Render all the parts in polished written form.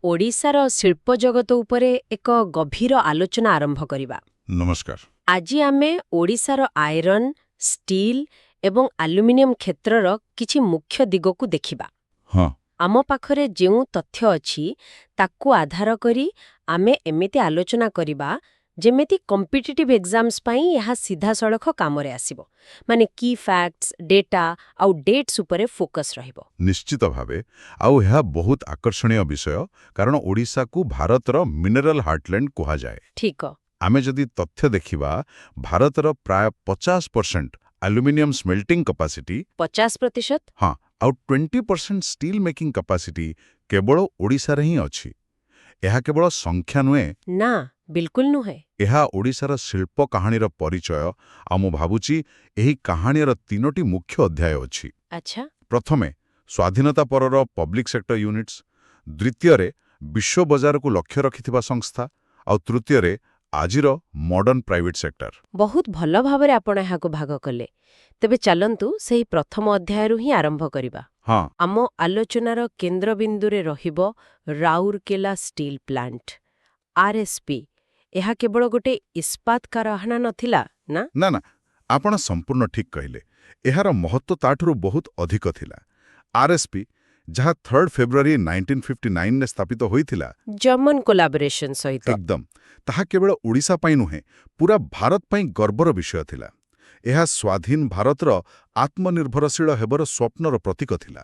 ओडिशार शिल्प जगत उपरे एक गभीर आलोचना आरंभ करिबा। नमस्कार। आज आमे ओडिशार आयरन, स्टील एवं एल्युमिनियम क्षेत्रर किछि मुख्य दिगकु देखिबा। हाँ। आम पाखरे जेउ तथ्य अछि ताकु आधार करी आमे एमिति आलोचना करिबा जेमेति कॉम्पिटिटिव एग्जाम्स पई यहा सीधा सड़क कामरे आसीबो, माने की फैक्ट्स, डेटा आउ डेट्स उपरे फोकस रहिबो। निश्चित भावे आउ यह बहुत आकर्षणीय विषय कारण ओडिशा को भारतर मिनरल हार्टलैंड कहा जाए। ठीक। आमे जदि तथ्य देखिबा भारतर प्राय 50% एल्युमिनियम स्मेल्टिंग कैपेसिटी 50%? हाँ आउ 20% स्टील मेकिंग कैपेसिटी केवल ओडिशा रे ही अछि। यह केवल संख्या नुहे ना, बिल्कुल नुहे। यह ओडिशार शिल्प कहानीर परिचय आ मु भाबुची एही कहानीर तीनोटी मुख्य अध्याय अछि। अच्छा। प्रथमे स्वाधीनता परर पब्लिक सेक्टर यूनिट्स, द्वितीय विश्व बजार को लक्ष्य रखिथिबा संस्था और तृतीय आजिर मॉडर्न प्राइवेट सेक्टर। बहुत भल भाबरे आपण एहाको भाग कले। तेबे चलंतु सेही प्रथम अध्यायरु ही आरंभ करिबा। हाँ। आम आलोचनार केन्द्रबिंदुरे रहिबो राउरकेला स्टील प्लांट, आरएसपी। एहा केवल गोटे इस्पात कारखाना नथिला ना? ना ना, आपण संपूर्ण ठीक कहले। एहार महत्व ताठुरु बहुत अधिक थिला। आरएसपी जहाँ 3 फेब्रुआरी 1959 ने स्थापित होइथिला, जर्मन कोलाबोरेशन सहित। एकदम ताहा केवल ओडिशा पई नुहे पूरा भारत पई गर्वर विषय थिला। एहा स्वाधीन भारतर आत्मनिर्भरशील हेबर स्वप्नर प्रतीक थिला।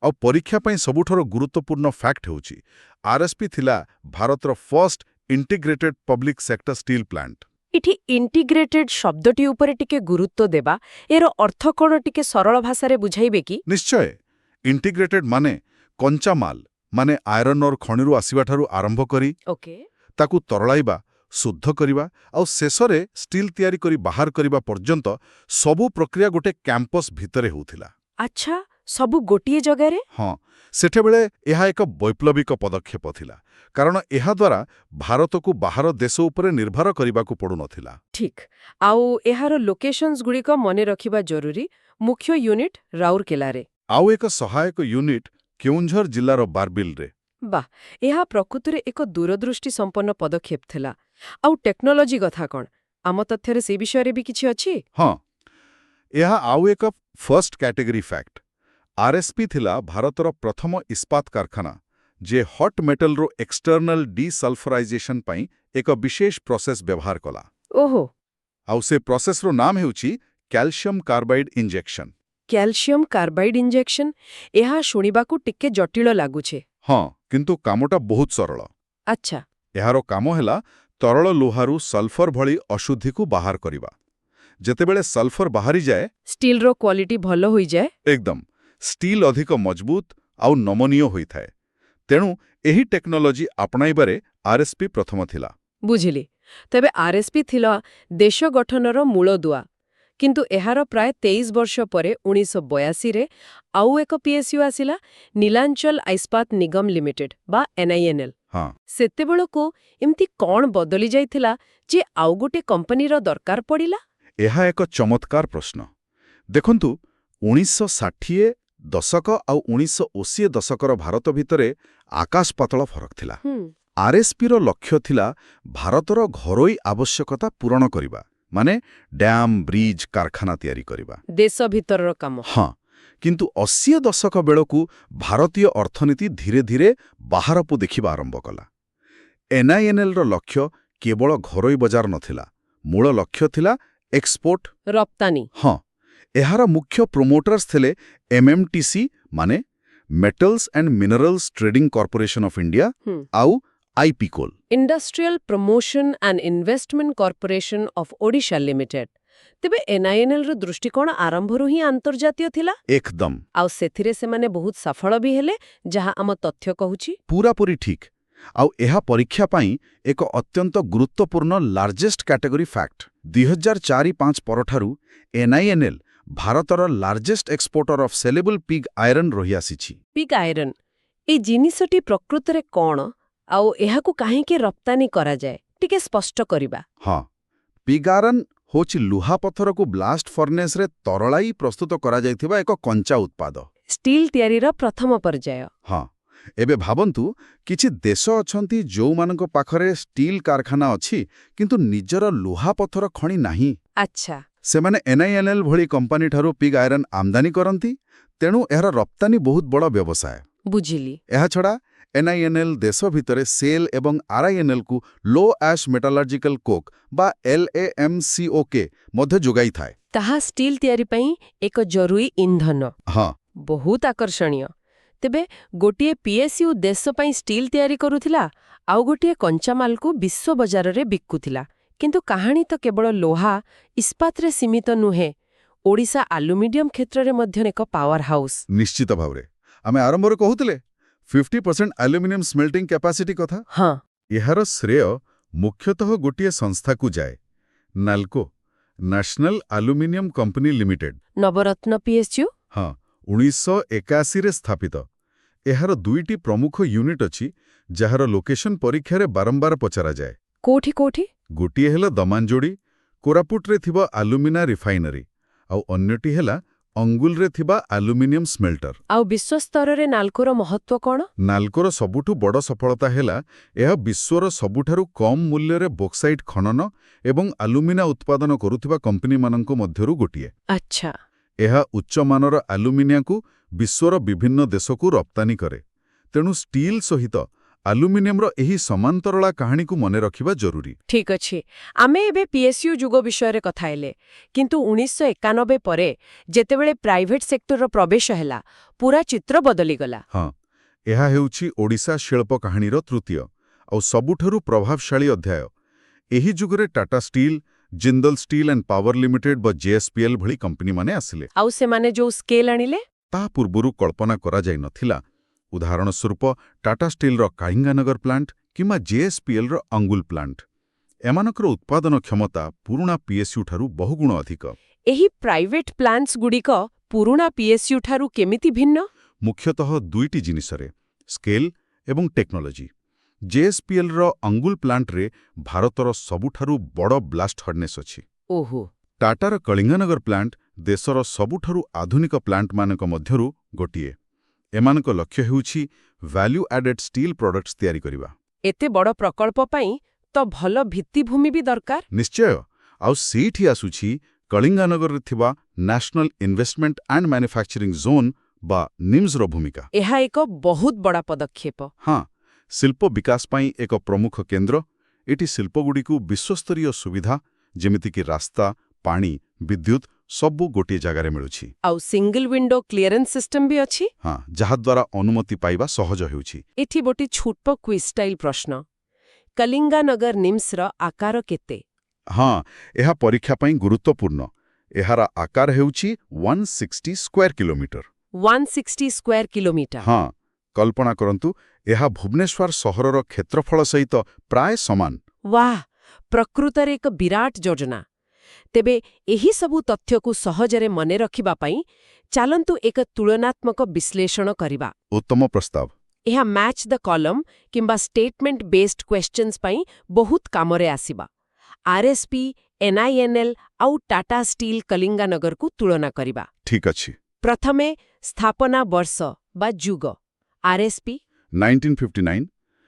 आ परीक्षा पई सबुठर गुरुत्वपूर्ण फैक्ट हेउची आरएसपी थिला भारतर first integrated public sector steel plant. इठी इंटीग्रेटेड शब्दटी उपरे टिके गुरुत्व देबा, एरो अर्थ कोन टिके सरल भाषारे बुझाइबे की? निश्चय। इंटीग्रेटेड माने कंचा माल माने आयरन और खणिरु आसीबाठारु आरंभ करी ओके। ताकू तरलाइबा, शुद्ध करिबा और शेषरे स्टील तयारी करी बाहर करिबा पर्यंत सबु प्रक्रिया गोटे कैंपस भितरे होउथिला। अच्छा, सबु गोटिए जगह रे? हाँ, सेठेबेले एहा एक वैप्लविक पदक्षेप थिला कारण एहा द्वारा भारत को बाहर देश उपरे निर्भर करिबाकू पड़ु नथिला। ठीक। आउ एहारो लोकेशंस गुडी को मने रखिबा जरूरी। मुख्य यूनिट राउरकेला रे। आउ एक सहायक यूनिट केउंझर जिल्लार बारबिल रे। बा, एहा प्रकृतिरे एक दूरदृष्टि संपन्न पदक्षेप थिला। आउ टेक्नोलॉजी कथा कोन? आम तथ्यरे से विषय भी किछि अछि? हाँ, एहा आउ एक फर्स्ट कैटेगरी फैक्ट। आरएसपी थिला भारतर प्रथम इस्पात कारखाना जे हॉट मेटल रो एक्सटर्नल डीसल्फराइजेशन पई एक विशेष प्रोसेस व्यवहार कला। ओहो। आउ से प्रोसेस रो नाम हेउची calcium carbide injection. Calcium carbide injection? एहा शुणिबाकू टिके जटिल लागुछे। हाँ, किंतु कामटा बहुत सरल। अच्छा। एहारो काम हेला तरल लोहारू सल्फर भली अशुद्धि को बाहर करिबा। जेतेबेले सल्फर बाहरी जाए स्टील रो क्वालिटी भलो होई जाए। एकदम स्टील अधिक मजबूत आउ नमनीय होइथाए। तेणु एही टेक्नोलॉजी अपनाइबारे आरएसपी प्रथम थिला। बुझिली। तबे आरएसपी थिला देश गठनर मूलदुआ, किंतु एहार प्राय 23 वर्ष परे 1982 रे आउ एक पीएसयू आसिला, नीलांचल इस्पात निगम लिमिटेड बा एनआईएनएल। हाँ। सेतेबेलको एमती कौन बदली जाइथिला जे आउ गोटे कंपनीर दरकार पड़िला? एहा एक चमत्कार प्रश्न। देखंतु 1960 दशक आउ 1980 दशकर भारत भितरे आकाश पातळ फरक थिला। आरएसपी रो लक्ष्य थिला भारतर घरोई आवश्यकता पूरण करिबा, माने डैम, ब्रिज, कारखाना तयारी करिबा। देश भितरर काम। हाँ, किंतु 80 दशक बेलकू भारतीय अर्थनीति धीरे धीरे बाहरपु देखिबा आरंभ कला। एनआईएनएल रो लक्ष्य केवल घरोई बजार नथिला, मूल लक्ष्य थिला एक्सपोर्ट, रप्तानी। हाँ, एहार मुख्य प्रोमोटर्स थिले एमएमटीसी माने metals and minerals trading corporation of India आउ IPICOL, industrial promotion and investment corporation of Odisha limited. तेबे एनआईएनएल रो दृष्टिकोण आरंभରୁ ही अंतर्जातीय थिला। एकदम। आउ सेथिरे से माने बहुत सफल भी हेले, जहां आम तथ्य कहूची। पूरापूरी ठीक। आउ एहा परीक्षा पाई एक अत्यंत गुरुत्वपूर्ण लार्जेस्ट कैटेगरी फैक्ट। 2004-5 परठारु एनआईएनएल भारतर largest exporter of saleable pig iron रही आसीछि। पिग आयरन ए जिनिसटी प्रकृतरे कोन आउ एहाकू काहेके रप्तानी करा जाए टिके स्पष्ट करिबा। हाँ, पिग आयरन होछि लुहा पत्थर को ब्लास्ट फर्नेस रे तरलाई प्रस्तुत करा जायथिबा एक कंचा उत्पाद। स्टील तयारीर प्रथम पर्याय। हाँ, ଏବେ ଭାବନ୍ତୁ କିଛି ଦେଶ ଅଛନ୍ତି ଯେଉଁମାନଙ୍କ ପାଖରେ ଷ୍ଟିଲ୍ କାରଖାନା ଅଛି କିନ୍ତୁ ନିଜର ଲୁହାପଥର ଖଣି ନାହିଁ। ଆଚ୍ଛା। ସେମାନେ NINL ଭଳି କମ୍ପାନୀଠାରୁ ପିଗ୍ ଆଇରନ୍ ଆମଦାନୀ କରନ୍ତି, ତେଣୁ ଏହାର ରପ୍ତାନି ବହୁତ ବଡ଼ ବ୍ୟବସାୟ। ବୁଝିଲି। ଏହାଛଡ଼ା NINL ଦେଶ ଭିତରେ ସେଲ୍ ଏବଂ RINLକୁ ଲୋ ଆଶ୍ ମେଟାଲର୍ଜିକାଲ କୋକ୍ ବା LAMCOK ମଧ୍ୟ ଯୋଗାଇଥାଏ। ତାହା ଷ୍ଟିଲ୍ ତିଆରି ପାଇଁ ଏକ ଜରୁରୀ ଇନ୍ଧନ। ହଁ। ବହୁତ ଆକର୍ଷଣୀୟ। ତେବେ ଗୋଟିଏ PSU ଦେଶ ପାଇଁ ଷ୍ଟିଲ୍ ତିଆରି କରୁଥିଲା, ଆଉ ଗୋଟିଏ କଞ୍ଚାମାଲକୁ ବିଶ୍ୱ ବଜାରରେ ବିକୁଥିଲା। କିନ୍ତୁ କାହାଣୀ ତ କେବଳ ଲୁହା, ଇସ୍ପାତରେ ସୀମିତ ନୁହେଁ। ଓଡ଼ିଶା ଆଲୁମିନିୟମ କ୍ଷେତ୍ରରେ ମଧ୍ୟ ଏକ ପାୱାର ହାଉସ୍। ନିଶ୍ଚିତ ଭାବରେ। ଆମେ ଆରମ୍ଭରେ କହୁଥିଲେ 50% ଆଲୁମିନିୟମ ସ୍ମେଲ୍ଟିଂ କ୍ୟାପାସିଟି କଥା। ହଁ। ଏହାର ଶ୍ରେୟ ମୁଖ୍ୟତଃ ଗୋଟିଏ ସଂସ୍ଥାକୁ ଯାଏ, NALCO, national aluminium company limited. Navratna PSU? ହଁ, 1981ରେ ସ୍ଥାପିତ। ଏହାର 2ଟି ପ୍ରମୁଖ ୟୁନିଟ୍ ଅଛି, ଯାହାର ଲୋକେସନ ପରୀକ୍ଷାରେ ବାରମ୍ବାର ପଚରାଯାଏ। କୋଉଠି କୋଉଠି? ଗୋଟିଏ ହେଲା ଦମାଂଜୋଡ଼ି, କୋରାପୁଟରେ ଥିବା ଆଲୁମିନା ରିଫାଇନାରୀ, ଆଉ ଅନ୍ୟଟି ହେଲା ଅଙ୍ଗୁଲରେ ଥିବା ଆଲୁମିନିୟମ ସ୍ମେଲ୍ଟର। ଆଉ ବିଶ୍ୱସ୍ତରରେ ନାଲ୍କୋର ମହତ୍ତ୍ୱ କ'ଣ? ନାଲ୍କୋର ସବୁଠୁ ବଡ଼ ସଫଳତା ହେଲା ଏହା ବିଶ୍ୱର ସବୁଠାରୁ କମ୍ ମୂଲ୍ୟରେ ବକ୍ସାଇଟ୍ ଖନନ ଏବଂ ଆଲୁମିନା ଉତ୍ପାଦନ କରୁଥିବା କମ୍ପାନୀମାନଙ୍କ ମଧ୍ୟରୁ ଗୋଟିଏ। ଆଚ୍ଛା। ଏହା ଉଚ୍ଚମାନର ଆଲୁମିନିଆକୁ ବିଶ୍ୱର ବିଭିନ୍ନ ଦେଶକୁ ରପ୍ତାନି କରେ। ତେଣୁ ଷ୍ଟିଲ୍ ସହିତ ଆଲୁମିନିୟମର ଏହି ସମାନ୍ତରଳା କାହାଣୀକୁ ମନେ ରଖିବା ଜରୁରୀ। ଠିକ୍ ଅଛି। ଆମେ ଏବେ PSU ଯୁଗ ବିଷୟରେ କଥା ହେଲେ, କିନ୍ତୁ 1991 ପରେ ଯେତେବେଳେ ପ୍ରାଇଭେଟ୍ ସେକ୍ଟରର ପ୍ରବେଶ ହେଲା, ପୁରା ଚିତ୍ର ବଦଳିଗଲା। ହଁ, ଏହା ହେଉଛି ଓଡ଼ିଶା ଶିଳ୍ପ କାହାଣୀର ତୃତୀୟ ଆଉ ସବୁଠାରୁ ପ୍ରଭାବଶାଳୀ ଅଧ୍ୟାୟ। ଏହି ଯୁଗରେ Tata steel, Jindal steel and power limited ବା JSPL ଭଳି କମ୍ପାନୀମାନେ ଆସିଲେ। ଆଉ ସେମାନେ ଯୋଉ ସ୍କେଲ୍ ଆଣିଲେ? ତାହା ପୂର୍ବରୁ କଳ୍ପନା କରାଯାଇନଥିଲା। ଉଦାହରଣ ସ୍ୱରୂପ ଟାଟା ଷ୍ଟିଲ୍ର କାଳିଙ୍ଗାନଗର ପ୍ଲାଣ୍ଟ କିମ୍ବା JSPLର ଅଙ୍ଗୁଲ ପ୍ଲାଣ୍ଟ। ଏମାନଙ୍କର ଉତ୍ପାଦନ କ୍ଷମତା ପୁରୁଣା PSU ଠାରୁ ବହୁଗୁଣ ଅଧିକ। ଏହି ପ୍ରାଇଭେଟ୍ ପ୍ଲାଣ୍ଟସ୍ଗୁଡ଼ିକ ପୁରୁଣା PSU ଠାରୁ କେମିତି ଭିନ୍ନ? ମୁଖ୍ୟତଃ 2ଟି ଜିନିଷରେ, ସ୍କେଲ୍ ଏବଂ ଟେକ୍ନୋଲୋଜି। JSPLର ଅଙ୍ଗୁଲ ପ୍ଲାଣ୍ଟରେ ଭାରତର ସବୁଠାରୁ ବଡ଼ ବ୍ଲାଷ୍ଟ ଫର୍ନେସ୍ ଅଛି। ଓହୋ। ଟାଟାର କଳିଙ୍ଗାନଗର ପ୍ଲାଣ୍ଟ ଦେଶର ସବୁଠାରୁ ଆଧୁନିକ ପ୍ଲାଣ୍ଟମାନଙ୍କ ମଧ୍ୟରୁ ଗୋଟିଏ। ଏମାନଙ୍କ ଲକ୍ଷ୍ୟ ହେଉଛି ଭ୍ୟାଲ୍ୟୁ ଆଡେଡ୍ ଷ୍ଟିଲ୍ ପ୍ରଡକ୍ଟସ୍ ତିଆରି କରିବା। ଏତେ ବଡ଼ ପ୍ରକଳ୍ପ ପାଇଁ ତ ଭଲ ଭିତ୍ତିଭୂମି ବି ଦରକାର। ନିଶ୍ଚୟ। ଆଉ ସେଇଠି ଆସୁଛି କଳିଙ୍ଗାନଗରରେ ଥିବା national investment and manufacturing zone ବା ନିମ୍ସର ଭୂମିକା। ଏହା ଏକ ବହୁତ ବଡ଼ ପଦକ୍ଷେପ। ହଁ, ଶିଳ୍ପ ବିକାଶ ପାଇଁ ଏକ ପ୍ରମୁଖ କେନ୍ଦ୍ର। ଏଠି ଶିଳ୍ପଗୁଡ଼ିକୁ ବିଶ୍ୱସ୍ତରୀୟ ସୁବିଧା ଯେମିତିକି ରାସ୍ତା, ପାଣି, ବିଦ୍ୟୁତ୍ ସବୁ ଗୋଟିଏ ଜାଗାରେ ମିଳୁଛି। ଆଉ ସିଙ୍ଗଲ ୱିଣ୍ଡୋ କ୍ଲିୟରେନ୍ସ ସିଷ୍ଟମ ବି ଅଛି। ହଁ, ଯାହାଦ୍ୱାରା ଅନୁମତି ପାଇବା ସହଜ ହେଉଛି। ଏଠି ଗୋଟେ ଛୋଟ କ୍ୱିଜ୍ ଷ୍ଟାଇଲ୍ ପ୍ରଶ୍ନ। କଳିଙ୍ଗାନଗର ନିମ୍ସର ଆକାର କେତେ? ହଁ, ଏହା ପରୀକ୍ଷା ପାଇଁ ଗୁରୁତ୍ୱପୂର୍ଣ୍ଣ। ଏହାର ଆକାର ହେଉଛି 160 ସ୍କୋୟାର କିଲୋମିଟର। 160 square kilometre. ହଁ, କଳ୍ପନା କରନ୍ତୁ, ଏହା ଭୁବନେଶ୍ୱର ସହରର କ୍ଷେତ୍ରଫଳ ସହିତ ପ୍ରାୟ ସମାନ। ବାଃ, ପ୍ରକୃତରେ ଏକ ବିରାଟ ଯୋଜନା। ତେବେ ଏହି ସବୁ ତଥ୍ୟକୁ ସହଜରେ ମନେ ରଖିବା ପାଇଁ ଚାଲନ୍ତୁ ଏକ ତୁଳନାତ୍ମକ ବିଶ୍ଳେଷଣ କରିବା। ଉତ୍ତମ ପ୍ରସ୍ତାବ। ଏହା ମ୍ୟାଚ୍ ଦ କଲମ୍ କିମ୍ବା ଷ୍ଟେଟମେଣ୍ଟ ବେସ୍ଡ କ୍ୱେଶ୍ଚନ୍ସ ପାଇଁ ବହୁତ କାମରେ ଆସିବା। RSP, NINL ଆଉ ଟାଟା ଷ୍ଟିଲ୍ କଳିଙ୍ଗାନଗରକୁ ତୁଳନା କରିବା। ଠିକ୍ ଅଛି। ପ୍ରଥମେ ସ୍ଥାପନା ବର୍ଷ ବା ଯୁଗ। RSP 1959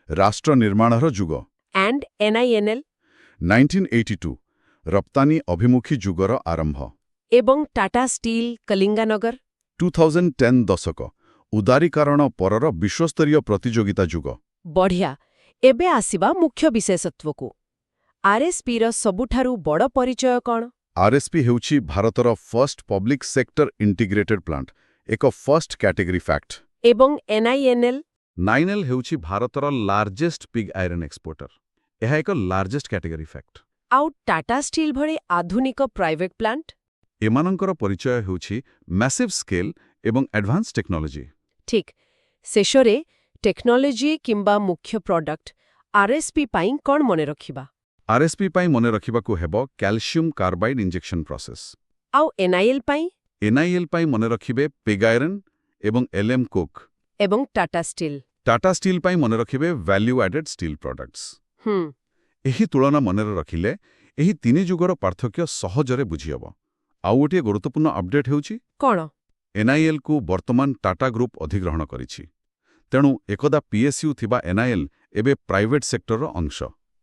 ରାଷ୍ଟ୍ର ନିର୍ମାଣର ଯୁଗ। ଆଣ୍ଡ NINL 1982 ରପ୍ତାନି ଅଭିମୁଖୀ ଯୁଗର ଆରମ୍ଭ। ଏବଂ ଟାଟା ଷ୍ଟିଲ୍ କଳିଙ୍ଗାନଗର 2010 ଦଶକ ଉଦାରୀକରଣ ପରର ବିଶ୍ୱସ୍ତରୀୟ ପ୍ରତିଯୋଗିତା ଯୁଗ। ବଢ଼ିଆ। ଏବେ ଆସିବା ମୁଖ୍ୟ ବିଶେଷତ୍ୱକୁ। RSPର ସବୁଠାରୁ ବଡ଼ ପରିଚୟ କ'ଣ? RSP ହେଉଛି ଭାରତର first public sector integrated plant, ଏକ ଫର୍ଷ୍ଟ କ୍ୟାଟେଗୋରୀ ଫ୍ୟାକ୍ଟ। ଏବଂ NINL? NINL ହେଉଛି ଭାରତର ଲାର୍ଜେଷ୍ଟ ପିଗ୍ ଆଇରନ୍ ଏକ୍ସପୋର୍ଟର। ଏହା ଏକ ଲାର୍ଜେଷ୍ଟ କ୍ୟାଟେଗୋରୀ ଫ୍ୟାକ୍ଟ। ଆଉ ଟାଟା ଷ୍ଟିଲ୍ ଭଳି ଆଧୁନିକ ପ୍ରାଇଭେଟ୍ ପ୍ଲାଣ୍ଟ? ଏମାନଙ୍କର ପରିଚୟ ହେଉଛି ମ୍ୟାସିଭ୍ ସ୍କେଲ୍ ଏବଂ ଆଡଭାନ୍ସ ଟେକ୍ନୋଲୋଜି। ଠିକ୍। ଶେଷରେ ଟେକ୍ନୋଲୋଜି କିମ୍ବା ମୁଖ୍ୟ ପ୍ରଡକ୍ଟ RSP ପାଇଁ କ'ଣ ମନେ ରଖିବା? RSP ପାଇଁ ମନେ ରଖିବାକୁ ହେବ କ୍ୟାଲସିୟମ୍ କାର୍ବାଇଡ୍ ଇଞ୍ଜେକ୍ସନ ପ୍ରୋସେସ୍। ଆଉ NIL ପାଇଁ? NIL ପାଇଁ ମନେ ରଖିବେ ପିଗ୍ ଆଇରନ୍ ଏବଂ LM କୋକ୍। ଏବଂ ଟାଟା ଷ୍ଟିଲ୍? ଟାଟା ଷ୍ଟିଲ୍ ପାଇଁ ମନେ ରଖିବେ ଭ୍ୟାଲ୍ୟୁ ଆଡେଡ୍ ଷ୍ଟିଲ୍ ପ୍ରଡକ୍ଟସ୍। ହୁଁ। ଏହି ତୁଳନା ମନରେ ରଖିଲେ ଏହି ତିନି ଯୁଗର ପାର୍ଥକ୍ୟ ସହଜରେ ବୁଝିହେବ। ଆଉ ଗୋଟିଏ ଗୁରୁତ୍ୱପୂର୍ଣ୍ଣ ଅପଡେଟ୍ ହେଉଛି କ'ଣ? NILକୁ ବର୍ତ୍ତମାନ ଟାଟା ଗ୍ରୁପ୍ ଅଧିଗ୍ରହଣ କରିଛି। ତେଣୁ ଏକଦା ପିଏସ୍ୟୁ ଥିବା ଏନ୍ଆଇଏଲ୍ ଏବେ ପ୍ରାଇଭେଟ୍ ସେକ୍ଟରର ଅଂଶ।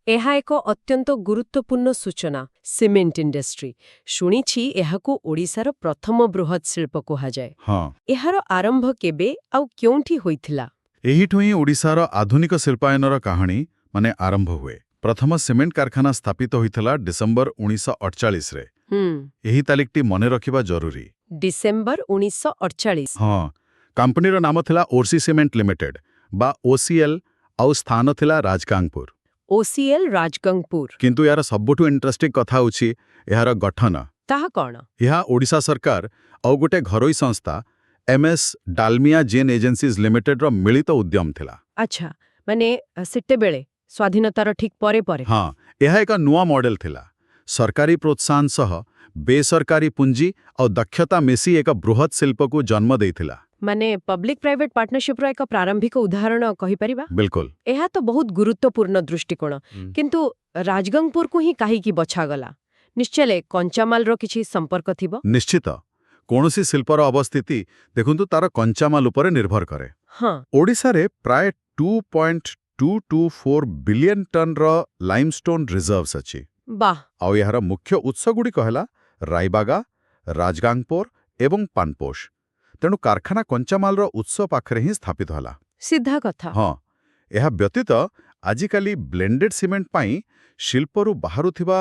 ଏହା ଏକ ଅତ୍ୟନ୍ତ ଗୁରୁତ୍ୱପୂର୍ଣ୍ଣ ସୂଚନା। ସିମେଣ୍ଟ ଇଣ୍ଡଷ୍ଟ୍ରି ଶୁଣିଛି ଏହାକୁ ଓଡ଼ିଶାର ପ୍ରଥମ ବୃହତ୍ ଶିଳ୍ପ କୁହାଯାଏ। ହଁ, ଏହାର ଆରମ୍ଭ କେବେ ଆଉ କେଉଁଠି ହୋଇଥିଲା? ଏହିଠୁ ହିଁ ଓଡ଼ିଶାର ଆଧୁନିକ ଶିଳ୍ପାୟନର କାହାଣୀ ଆରମ୍ଭ ହୁଏ। ପ୍ରଥମ ସିମେଣ୍ଟ କାରଖାନା ସ୍ଥାପିତ ହୋଇଥିଲା ଡିସେମ୍ବର 1948ରେ। ଏହି ତାରିଖଟି ମନେ ରଖିବା ଜରୁରୀ। ଡିସେମ୍ବର 1948। ହଁ, କମ୍ପାନୀର ନାମ ଥିଲା ଓସି ସିମେଣ୍ଟ ଲିମିଟେଡ୍ ବା ଓସିଏଲ୍, ଆଉ ସ୍ଥାନ ଥିଲା ରାଜଗାଙ୍ଗପୁର। ଓସିଏଲ୍ ରାଜଗାଙ୍ଗପୁର। କିନ୍ତୁ ଏହାର ସବୁଠୁ ଇଣ୍ଟରେଷ୍ଟିଂ କଥା ହେଉଛି ଏହାର ଗଠନ। ତାହା କ'ଣ? ଏହା ଓଡ଼ିଶା ସରକାର ଆଉ ଗୋଟେ ଘରୋଇ ସଂସ୍ଥା MS ଡାଲମିଆ ଜେନ୍ ଏଜେନ୍ସିଜ୍ ଲିମିଟେଡ୍ର ମିଳିତ ଉଦ୍ୟମ ଥିଲା। ଆଚ୍ଛା, ମାନେ ସେତେବେଳେ ସ୍ୱାଧୀନତାର ଠିକ୍ ପରେ ପରେ। ହଁ, ଏହା ଏକ ନୂଆ ମଡେଲ ଥିଲା। ସରକାରୀ ପ୍ରୋତ୍ସାହନ ସହ ବେସରକାରୀ ପୁଞ୍ଜି ଆଉ ଦକ୍ଷତା ମିଶି ଏକ ବୃହତ୍ ଶିଳ୍ପକୁ ଜନ୍ମ ଦେଇଥିଲା। ମାନେ ପବ୍ଲିକ୍ ପ୍ରାଇଭେଟ୍ ପାର୍ଟନରସିପ୍ର ଏକ ପ୍ରାରମ୍ଭିକ ଉଦାହରଣ କହିପାରିବା? ବିଲକୁଲ। ଏହା ତ ବହୁତ ଗୁରୁତ୍ୱପୂର୍ଣ୍ଣ ଦୃଷ୍ଟିକୋଣ। କିନ୍ତୁ ରାଜଗାଙ୍ଗପୁରକୁ ହିଁ କାହିଁକି ବଛାଗଲା? ନିଶ୍ଚୟ କଞ୍ଚାମାଲର କିଛି ସମ୍ପର୍କ ଥିବ? ନିଶ୍ଚିତ। କୌଣସି ଶିଳ୍ପର ଅବସ୍ଥିତି ଦେଖନ୍ତୁ ତାର କଞ୍ଚାମାଲ ଉପରେ ନିର୍ଭର କରେ। ହଁ। ଓଡ଼ିଶାରେ ପ୍ରାୟ 2.224 ବିଲିୟନ ଟନ୍ର ଲାଇମଷ୍ଟୋନ୍ ରିଜର୍ଭସ୍ ଅଛି। ବାଃ। ଆଉ ଏହାର ମୁଖ୍ୟ ଉତ୍ସଗୁଡ଼ିକ ହେଲା ରାୟବାଗା, ରାଜଗାଙ୍ଗପୁର ଏବଂ ପାନପୋଷ। ତେଣୁ କାରଖାନା କଞ୍ଚାମାଲର ଉତ୍ସ ପାଖରେ ହିଁ ସ୍ଥାପିତ ହେଲା। ସିଧା କଥା। ହଁ, ଏହା ବ୍ୟତୀତ ଆଜିକାଲି ବ୍ଲେଣ୍ଡେଡ୍ ସିମେଣ୍ଟ ପାଇଁ ଶିଳ୍ପରୁ ବାହାରୁଥିବା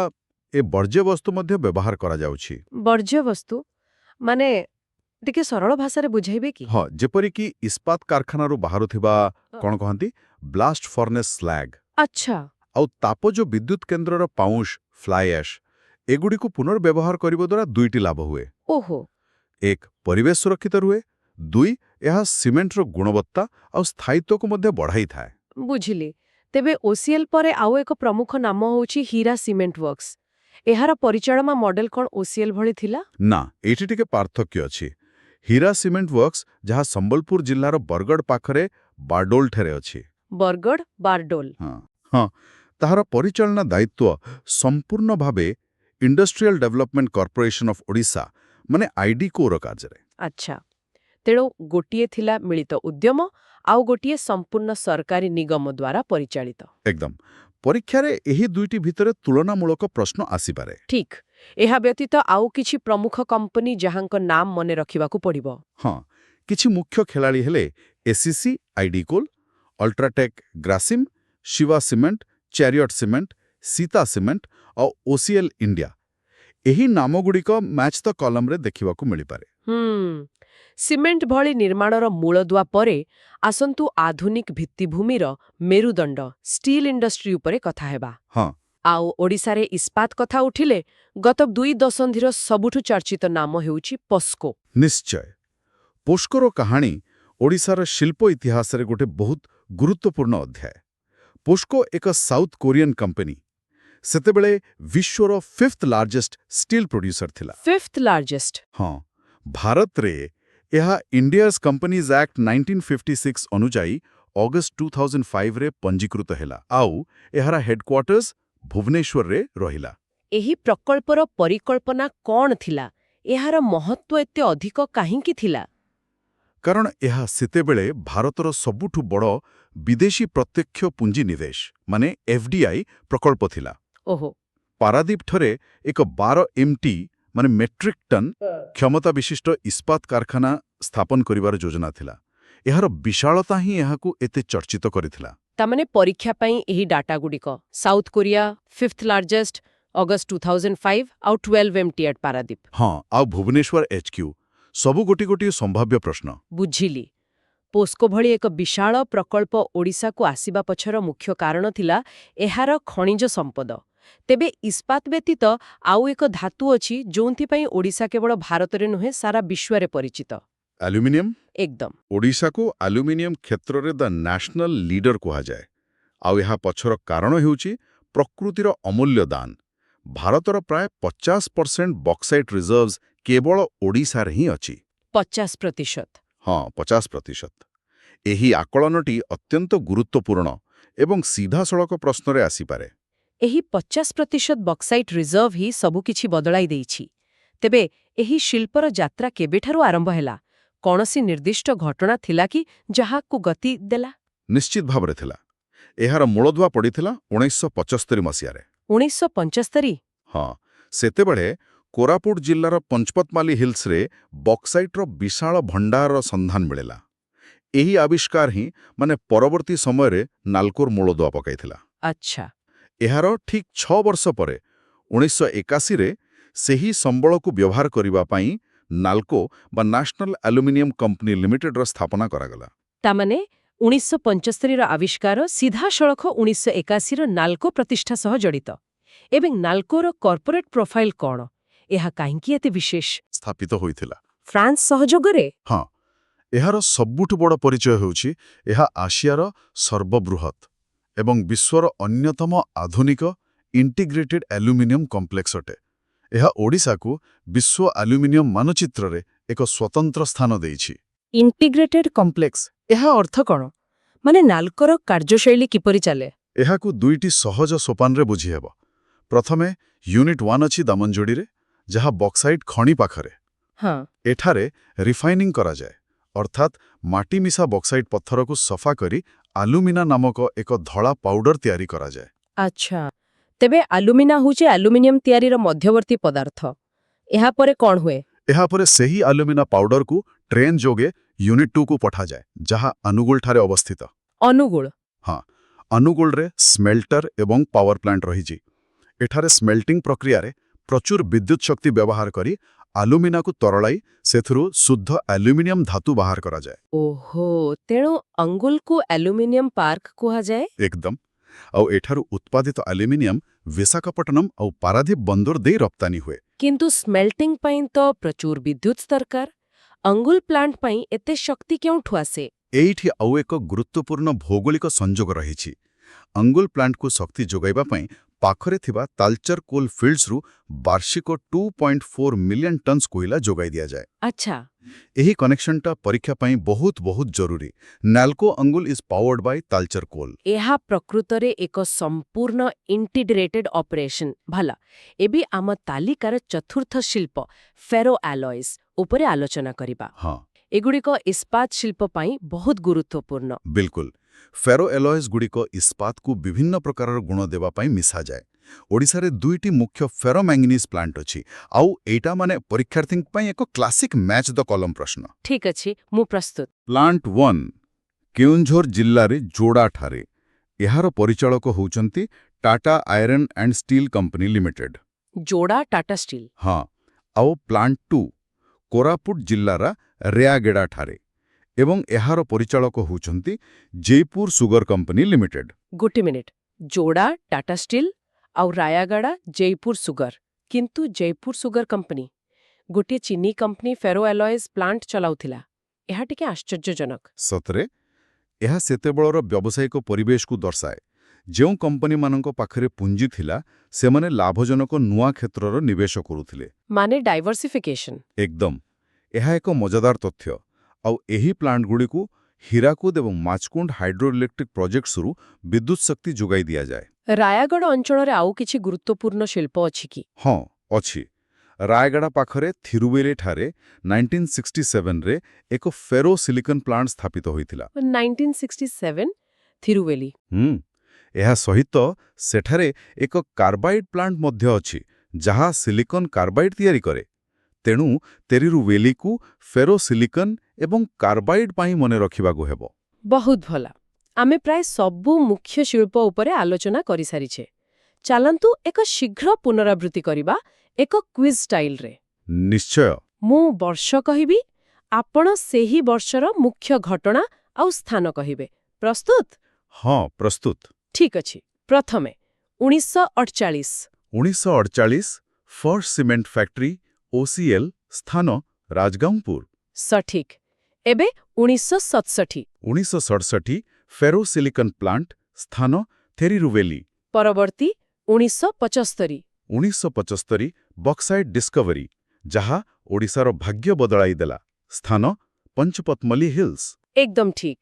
ଏ ବର୍ଜ୍ୟବସ୍ତୁ ମଧ୍ୟ ବ୍ୟବହାର କରାଯାଉଛି। ବର୍ଜ୍ୟବସ୍ତୁ ମାନେ ଟିକେ ସରଳ ଭାଷାରେ ବୁଝାଇବେ କି? ହଁ, ଯେପରିକି ଇସ୍ପାତ କାରଖାନାରୁ ବାହାରୁଥିବା କ'ଣ କହନ୍ତି ବ୍ଲାଷ୍ଟ ଫର୍ନେସ୍ ସ୍ଲାଗ୍, ଆଚ୍ଛା। ଆଉ ତାପଜ ବିଦ୍ୟୁତ୍ କେନ୍ଦ୍ରର ପାଉଁଶ ଫ୍ଲାଏ ଆଶ୍, ଏଗୁଡ଼ିକୁ ପୁନର୍ବ୍ୟବହାର କରିବା ଦ୍ୱାରା ଦୁଇଟି ଲାଭ ହୁଏ। ଓହୋ। ଏକ, ପରିବେଶ ସୁରକ୍ଷିତ ରୁହେ। ଦୁଇ, ଏହା ସିମେଣ୍ଟର ଗୁଣବତ୍ତା ଆଉ ସ୍ଥାୟିତ୍ୱକୁ ମଧ୍ୟ ବଢ଼ାଇଥାଏ। ବୁଝିଲି। ତେବେ ଓସିଏଲ୍ ପରେ ଆଉ ଏକ ପ୍ରମୁଖ ନାମ ହେଉଛି ହୀରା ସିମେଣ୍ଟ ୱର୍କସ୍। ଏହାର ପରିଚାଳନା ମଡେଲ କ'ଣ ଓସିଏଲ୍ ଭଳି ଥିଲା? ନା, ଏଇଠି ଟିକେ ପାର୍ଥକ୍ୟ ଅଛି। ହୀରା ସିମେଣ୍ଟ ୱର୍କସ୍, ଯାହା ସମ୍ବଲପୁର ଜିଲ୍ଲାର ବରଗଡ଼ ପାଖରେ ବାରଡୋଲଠାରେ ଅଛି। ବରଗଡ଼ ବାରଡୋଲ। ହଁ, ତାହାର ପରିଚାଳନା ଦାୟିତ୍ୱ ସମ୍ପୂର୍ଣ୍ଣ ଭାବେ industrial development corporation of Odisha ଆଇଡିକୋର କାର୍ଯ୍ୟରେ। ଆଚ୍ଛା, ତେଣୁ ଗୋଟିଏ ଥିଲା ମିଳିତ ଉଦ୍ୟମ, ଆଉ ଗୋଟିଏ ସମ୍ପୂର୍ଣ୍ଣ ସରକାରୀ ନିଗମ ଦ୍ୱାରା ପରିଚାଳିତ। ଏକଦମ। ପରୀକ୍ଷାରେ ଏହି ଦୁଇଟି ଭିତରେ ତୁଳନାମୂଳକ ପ୍ରଶ୍ନ ଆସିପାରେ। ଠିକ୍। ଏହା ବ୍ୟତୀତ ଆଉ କିଛି ପ୍ରମୁଖ କମ୍ପାନୀ ଯାହାଙ୍କ ନାମ ମନେ ରଖିବାକୁ ପଡ଼ିବ? ହଁ, କିଛି ମୁଖ୍ୟ ଖେଳାଳି ହେଲେ ACC IDCOL, UltraTech Grasim, Shiva cement, Chariot cement, Sita cement ଆଉ ଓସିଏଲ୍ ଇଣ୍ଡିଆ। ଏହି ନାମଗୁଡ଼ିକ ମ୍ୟାଚ୍ ଦ କଲମରେ ଦେଖିବାକୁ ମିଳିପାରେ। ସିମେଣ୍ଟ ଭଳି ନିର୍ମାଣର ମୂଳଦୁଆ ପରେ ଆସନ୍ତୁ ଆଧୁନିକ ଭିତ୍ତିଭୂମିର ମେରୁଦଣ୍ଡ ଷ୍ଟିଲ୍ ଇଣ୍ଡଷ୍ଟ୍ରି ଉପରେ କଥା ହେବା। ହଁ, ଆଉ ଓଡ଼ିଶାରେ ଇସ୍ପାତ କଥା ଉଠିଲେ ଗତ 2 ଦଶନ୍ଧିର ସବୁଠୁ ଚର୍ଚ୍ଚିତ ନାମ ହେଉଛି ପସ୍କୋ। ନିଶ୍ଚୟ। ପୋସ୍କୋର କାହାଣୀ ଓଡ଼ିଶାର ଶିଳ୍ପ ଇତିହାସରେ ଗୋଟେ ବହୁତ ଗୁରୁତ୍ୱପୂର୍ଣ୍ଣ ଅଧ୍ୟାୟ। ପୋସ୍କୋ ଏକ ସାଉଥ୍ କୋରିଆନ୍ କମ୍ପାନୀ। ସେତେବେଳେ ବିଶ୍ୱର 5th ଲାର୍ଜେଷ୍ଟ ଷ୍ଟିଲ୍ ପ୍ରୋଡ୍ୟୁସର ଥିଲା। 5th largest? ହଁ, ଭାରତରେ ଏହା ଇଣ୍ଡିଆଜ୍ କମ୍ପାନିଜ୍ ଆକ୍ଟ 1956 ଅନୁଯାୟୀ ଅଗଷ୍ଟ 2005ରେ ପଞ୍ଜୀକୃତ ହେଲା, ଆଉ ଏହାର ହେଡକ୍ୱାର୍ଟର୍ସ ଭୁବନେଶ୍ୱରରେ ରହିଲା। ଏହି ପ୍ରକଳ୍ପର ପରିକଳ୍ପନା କ'ଣ ଥିଲା? ଏହାର ମହତ୍ତ୍ୱ ଏତେ ଅଧିକ କାହିଁକି ଥିଲା? କାରଣ ଏହା ସେତେବେଳେ ଭାରତର ସବୁଠୁ ବଡ଼ ବିଦେଶୀ ପ୍ରତ୍ୟକ୍ଷ ପୁଞ୍ଜିନିବେଶ FDI ପ୍ରକଳ୍ପ ଥିଲା। ଓହୋ। ପାରାଦୀପଠାରେ ଏକ 12 MT ମେଟ୍ରିକ୍ ଟନ୍ କ୍ଷମତା ବିଶିଷ୍ଟ ଇସ୍ପାତ କାରଖାନା ସ୍ଥାପନ କରିବାର ଯୋଜନା ଥିଲା। ଏହାର ବିଶାଳତା ହିଁ ଏହାକୁ ଏତେ ଚର୍ଚ୍ଚିତ କରିଥିଲା। ତାମାନେ ପରୀକ୍ଷା ପାଇଁ ଏହି ଡାଟାଗୁଡ଼ିକ South Korea 5th largest, August 2005 ଆଉ 12 MT ଆଟ୍ ପାରାଦୀପ। ହଁ, ଆଉ ଭୁବନେଶ୍ୱର HQ, ସବୁ ଗୋଟିଏ ସମ୍ଭାବ୍ୟ ପ୍ରଶ୍ନ। ବୁଝିଲି। ପୋସ୍କୋ ଭଳି ଏକ ବିଶାଳ ପ୍ରକଳ୍ପ ଓଡ଼ିଶାକୁ ଆସିବା ପଛର ମୁଖ୍ୟ କାରଣ ଥିଲା ଏହାର ଖଣିଜ ସମ୍ପଦ। ତେବେ ଇସ୍ପାତ ବ୍ୟତୀତ ଆଉ ଏକ ଧାତୁ ଅଛି ଯେଉଁଥିପାଇଁ ଓଡ଼ିଶା କେବଳ ଭାରତରେ ନୁହେଁ ସାରା ବିଶ୍ୱରେ ପରିଚିତ। ଆଲୁମିନିୟମ୍? ଏକଦମ। ଓଡ଼ିଶାକୁ ଆଲୁମିନିୟମ୍ କ୍ଷେତ୍ରରେ ଦ ନ୍ୟାସନାଲ ଲିଡର କୁହାଯାଏ। ଆଉ ଏହା ପଛର କାରଣ ହେଉଛି ପ୍ରକୃତିର ଅମୂଲ୍ୟ ଦାନ। ଭାରତର ପ୍ରାୟ 50% ବକ୍ସାଇଟ୍ ରିଜର୍ଭସ୍ କେବଳ ଓଡ଼ିଶାରେ ହିଁ ଅଛି। 50%? ହଁ, 50%। ଏହି ଆକଳନଟି ଅତ୍ୟନ୍ତ ଗୁରୁତ୍ୱପୂର୍ଣ୍ଣ ଏବଂ ସିଧାସଳଖ ପ୍ରଶ୍ନରେ ଆସିପାରେ। ଏହି 50% ବକ୍ସାଇଟ୍ ରିଜର୍ଭ ହିଁ ସବୁକିଛି ବଦଳାଇ ଦେଇଛି। ତେବେ ଏହି ଶିଳ୍ପର ଯାତ୍ରା କେବେଠାରୁ ଆରମ୍ଭ ହେଲା? କୌଣସି ନିର୍ଦ୍ଦିଷ୍ଟ ଘଟଣା ଥିଲା କି ଯାହାକୁ ଗତି ଦେଲା? ନିଶ୍ଚିତ ଭାବରେ ଥିଲା। ଏହାର ମୂଳଦୁଆ ପଡ଼ିଥିଲା 1975 ମସିହାରେ। 1975? ହଁ, ସେତେବେଳେ କୋରାପୁଟ ଜିଲ୍ଲାର ପଞ୍ଚପତମାଲି ହିଲ୍ସରେ ବକ୍ସାଇଟ୍ର ବିଶାଳ ଭଣ୍ଡାରର ସନ୍ଧାନ ମିଳିଲା। ଏହି ଆବିଷ୍କାର ହିଁ ପରବର୍ତ୍ତୀ ସମୟରେ ନାଲ୍କୋର ମୂଳଦୁଆ ପକାଇଥିଲା। ଆଚ୍ଛା। ଏହାର ଠିକ୍ 6 ବର୍ଷ ପରେ 1981ରେ ସେହି ସମ୍ବଳକୁ ବ୍ୟବହାର କରିବା ପାଇଁ ନାଲ୍କୋ ବା ନ୍ୟାସନାଲ ଆଲୁମିନିୟମ କମ୍ପାନୀ ଲିମିଟେଡର ସ୍ଥାପନା କରାଗଲା। ତାମାନେ 1975ର ଆବିଷ୍କାର ସିଧାସଳଖ 1981ର ନାଲ୍କୋ ପ୍ରତିଷ୍ଠା ସହ ଜଡ଼ିତ। ଏବଂ ନାଲ୍କୋର କର୍ପୋରେଟ୍ ପ୍ରୋଫାଇଲ୍ କ'ଣ? ଏହା କାହିଁକି ଏତେ ବିଶେଷ? ସ୍ଥାପିତ ହୋଇଥିଲା ଫ୍ରାନ୍ସ ସହଯୋଗରେ? ହଁ, ଏହାର ସବୁଠୁ ବଡ଼ ପରିଚୟ ହେଉଛି ଏହା ଆସିଆର ସର୍ବବୃହତ୍ ଏବଂ ବିଶ୍ୱର ଅନ୍ୟତମ ଆଧୁନିକ ଇଣ୍ଟିଗ୍ରେଟେଡ୍ ଆଲୁମିନିୟମ କମ୍ପ୍ଲେକ୍ସ ଅଟେ। ଏହା ଓଡ଼ିଶାକୁ ବିଶ୍ୱ ଆଲୁମିନିୟମ ମାନଚିତ୍ରରେ ଏକ ସ୍ୱତନ୍ତ୍ର ସ୍ଥାନ ଦେଇଛି। ଇଣ୍ଟିଗ୍ରେଟେଡ୍ କମ୍ପ୍ଲେକ୍ସ, ଏହା ଅର୍ଥ କ'ଣ? ନାଲ୍କୋର କାର୍ଯ୍ୟଶୈଳୀ କିପରି ଚାଲେ? ଏହାକୁ ଦୁଇଟି ସହଜ ସୋପାନରେ ବୁଝିହେବ। ପ୍ରଥମେ ୟୁନିଟ୍ 1 ଅଛି ଦାମନଯୋଡ଼ିରେ, ଯାହା ବକ୍ସାଇଟ୍ ଖଣି ପାଖରେ। ହଁ। ଏଠାରେ ରିଫାଇନିଂ କରାଯାଏ, ଅର୍ଥାତ୍ ମାଟିମିଶା ବକ୍ସାଇଟ୍ ପଥରକୁ ସଫା କରି ଆଲୁମିନା ନାମକ ଏକ ଧଳା ପାଉଡର ତିଆରି କରାଯାଏ। ଆଚ୍ଛା, ତେବେ ଆଲୁମିନା ହେଉଛି ଆଲୁମିନିୟମ ତିଆରିର ମଧ୍ୟବର୍ତ୍ତୀ ପଦାର୍ଥ। ଏହାପରେ କ'ଣ ହୁଏ? ଏହାପରେ ସେହି ଆଲୁମିନା ପାଉଡରକୁ ଟ୍ରେନ୍ ଯୋଗେ ୟୁନିଟ୍ 2କୁ ପଠାଯାଏ, ଯାହା ଅନୁଗୁଳଠାରେ ଅବସ୍ଥିତ। ଅନୁଗୁଳ? ହଁ, ଅନୁଗୁଳରେ ସ୍ମେଲ୍ଟର ଏବଂ ପାୱାର ପ୍ଲାଣ୍ଟ ରହିଛି। ଏଠାରେ ସ୍ମେଲ୍ଟିଂ ପ୍ରକ୍ରିୟାରେ ପ୍ରଚୁର ବିଦ୍ୟୁତ୍ ଶକ୍ତି ବ୍ୟବହାର କରି ଆଲୁମିନାକୁ ତରଳାଇ ସେଥିରୁ ଶୁଦ୍ଧ ଆଲୁମିନିୟମ ଧାତୁ ବାହାର କରାଯାଏ। ଓହୋ, ତେଣୁ ଅନୁଗୁଳକୁ ଆଲୁମିନିୟମ ପାର୍କ କୁହାଯାଏ? ଏକଦମ। ଆଉ ଏଠାରୁ ଉତ୍ପାଦିତ ଆଲୁମିନିୟମ ବିଶାଖାପଟ୍ଟନମ ଆଉ ପାରାଦୀପ ବନ୍ଦର ଦେଇ ରପ୍ତାନି ହୁଏ। କିନ୍ତୁ ସ୍ମେଲ୍ଟିଂ ପାଇଁ ତ ପ୍ରଚୁର ବିଦ୍ୟୁତ୍ ଦରକାର। ଅନୁଗୁଳ ପ୍ଲାଣ୍ଟ ପାଇଁ ଏତେ ଶକ୍ତି କେଉଁଠୁ ଆସେ? ଏଇଠି ଆଉ ଏକ ଗୁରୁତ୍ୱପୂର୍ଣ୍ଣ ଭୌଗୋଳିକ ସଂଯୋଗ ରହିଛି। ଅନୁଗୁଳ ପ୍ଲାଣ୍ଟକୁ ଶକ୍ତି ଯୋଗାଇବା ପାଇଁ ପାଖରେ ଥିବା ତାଲଚର କୋଲ୍ ଫିଲ୍ଡସରୁ ବାର୍ଷିକ 2.4 ମିଲିୟନ ଟନ୍ସ କୋଇଲା ଯୋଗାଇ ଦିଆଯାଏ। ଆଚ୍ଛା। ଏହି କନେକ୍ସନଟା ପରୀକ୍ଷା ପାଇଁ ବହୁତ ଜରୁରୀ। NALCO Angul is powered by Talcher coal. ଏହା ପ୍ରକୃତରେ ଏକ ସମ୍ପୂର୍ଣ୍ଣ ଇଣ୍ଟିଗ୍ରେଟେଡ୍ ଅପରେସନ୍। ଭଲ, ଏବେ ଆମ ତାଲିକାର ଚତୁର୍ଥ ଶିଳ୍ପ ଫେରୋ ଆଲଏଜ୍ ଉପରେ ଆଲୋଚନା କରିବା। ହଁ, ଏଗୁଡ଼ିକ ଇସ୍ପାତ ଶିଳ୍ପ ପାଇଁ ବହୁତ ଗୁରୁତ୍ୱପୂର୍ଣ୍ଣ। ବିଲକୁଲ। ଫେରୋ ଆଲଏଜ୍‌ଗୁଡ଼ିକ ଇସ୍ପାତକୁ ବିଭିନ୍ନ ପ୍ରକାରର ଗୁଣ ଦେବା ପାଇଁ ମିଶାଯାଏ। ଓଡ଼ିଶାରେ 2ଟି ମୁଖ୍ୟ ଫେରୋ ମ୍ୟାଙ୍ଗନିଜ୍ ପ୍ଲାଣ୍ଟ ଅଛି। ଆଉ ଏଇଟା ପରୀକ୍ଷାର୍ଥୀଙ୍କ ପାଇଁ ଏକ କ୍ଲାସିକ୍ ମ୍ୟାଚ୍ ଦ କଲମ ପ୍ରଶ୍ନ। ଠିକ୍ ଅଛି, ମୁଁ ପ୍ରସ୍ତୁତ। ପ୍ଲାଣ୍ଟ 1 କେଉଁଝର ଜିଲ୍ଲାରେ ଯୋଡ଼ାଠାରେ। ଏହାର ପରିଚାଳକ ହେଉଛନ୍ତି Tata iron and steel company limited. Joda Tata steel? ହଁ। ଆଉ ପ୍ଲାଣ୍ଟ 2 କୋରାପୁଟ ଜିଲ୍ଲାର ରେୟାଗେଡ଼ାଠାରେ ଏବଂ ଏହାର ପରିଚାଳକ ହେଉଛନ୍ତି ଜୟପୁର ସୁଗର କମ୍ପାନୀ ଲିମିଟେଡ୍। ଗୋଟେ ମିନିଟ୍, ଯୋଡ଼ା ଟାଟା ଷ୍ଟିଲ୍ ଆଉ ରାୟାଗଡ଼ା ଜୟପୁର ସୁଗର। କିନ୍ତୁ ଜୟପୁର ସୁଗର କମ୍ପାନୀ ଗୋଟିଏ ଚିନି କମ୍ପାନୀ ଫେରୋ ଆଲଏଜ୍ ପ୍ଲାଣ୍ଟ ଚଲାଉଥିଲା। ଏହା ଟିକେ ଆଶ୍ଚର୍ଯ୍ୟଜନକ। ସତରେ, ଏହା ସେତେବେଳର ବ୍ୟବସାୟିକ ପରିବେଶକୁ ଦର୍ଶାଏ। ଯେଉଁ କମ୍ପାନୀମାନଙ୍କ ପାଖରେ ପୁଞ୍ଜି ଥିଲା, ସେମାନେ ଲାଭଜନକ ନୂଆ କ୍ଷେତ୍ରର ନିବେଶ କରୁଥିଲେ। ଡାଇଭର୍ସିଫିକେସନ୍। ଏକଦମ। ଏହା ଏକ ମଜାଦାର ତଥ୍ୟ। ଆଉ ଏହି ପ୍ଲାଣ୍ଟଗୁଡ଼ିକୁ ହୀରାକୁଦ ଏବଂ ମାଛକୁଣ୍ଡ ହାଇଡ୍ରୋ ଇଲେକ୍ଟ୍ରିକ୍ ପ୍ରୋଜେକ୍ଟସରୁ ବିଦ୍ୟୁତ୍ ଶକ୍ତି ଯୋଗାଇ ଦିଆଯାଏ। ରାୟଗଡ଼ ଅଞ୍ଚଳରେ ଆଉ କିଛି ଗୁରୁତ୍ୱପୂର୍ଣ୍ଣ ଶିଳ୍ପ ଅଛି କି? ହଁ, ଅଛି। ରାୟଗଡ଼ା ପାଖରେ ଥିରୁବେଲିଠାରେ 1967ରେ ଏକ ଫେରୋ ସିଲିକନ୍ ପ୍ଲାଣ୍ଟ ସ୍ଥାପିତ ହୋଇଥିଲା। 1967? ଥିରୁବେଲି? ଏହା ସହିତ ସେଠାରେ ଏକ କାର୍ବାଇଡ୍ ପ୍ଲାଣ୍ଟ ମଧ୍ୟ ଅଛି, ଯାହା ସିଲିକନ୍ କାର୍ବାଇଡ୍ ତିଆରି କରେ। ତେଣୁ ତିରୁବେଲିକୁ ଫେରୋ ସିଲିକନ୍ ଏବଂ କାର୍ବାଇଡ୍ ପାଇଁ ମନେ ରଖିବାକୁ ହେବ। ବହୁତ ଭଲ। ଆମେ ପ୍ରାୟ ସବୁ ମୁଖ୍ୟ ଶିଳ୍ପ ଉପରେ ଆଲୋଚନା କରିସାରିଛେ। ଚାଲନ୍ତୁ ଏକ ଶୀଘ୍ର ପୁନରାବୃତ୍ତି କରିବା, ଏକ କ୍ୱିଜ୍ ଷ୍ଟାଇଲରେ। ନିଶ୍ଚୟ। ମୁଁ ବର୍ଷ କହିବି, ଆପଣ ସେହି ବର୍ଷର ମୁଖ୍ୟ ଘଟଣା ଆଉ ସ୍ଥାନ କହିବେ। ପ୍ରସ୍ତୁତ? ହଁ, ପ୍ରସ୍ତୁତ। ଠିକ୍ ଅଛି। ପ୍ରଥମେ 1948। 1948 ଫର୍ଷ୍ଟ ସିମେଣ୍ଟ ଫ୍ୟାକ୍ଟ୍ରି OCL, ସ୍ଥାନ ରାଜଗାଙ୍ଗପୁର। ସଠିକ୍। ଏବେ 1967। 1967 ଫେରୋ ସିଲିକନ୍ ପ୍ଲାଣ୍ଟ, ସ୍ଥାନ ଥିରୁବେଲି। ପରବର୍ତ୍ତୀ 1975। 1975 ବକ୍ସାଇଟ୍ ଡିସ୍କଭରି, ଯାହା ଓଡ଼ିଶାର ଭାଗ୍ୟ ବଦଳାଇ ଦେଲା, ସ୍ଥାନ ପଞ୍ଚପତମଲି ହିଲ୍ସ। ଏକଦମ ଠିକ୍।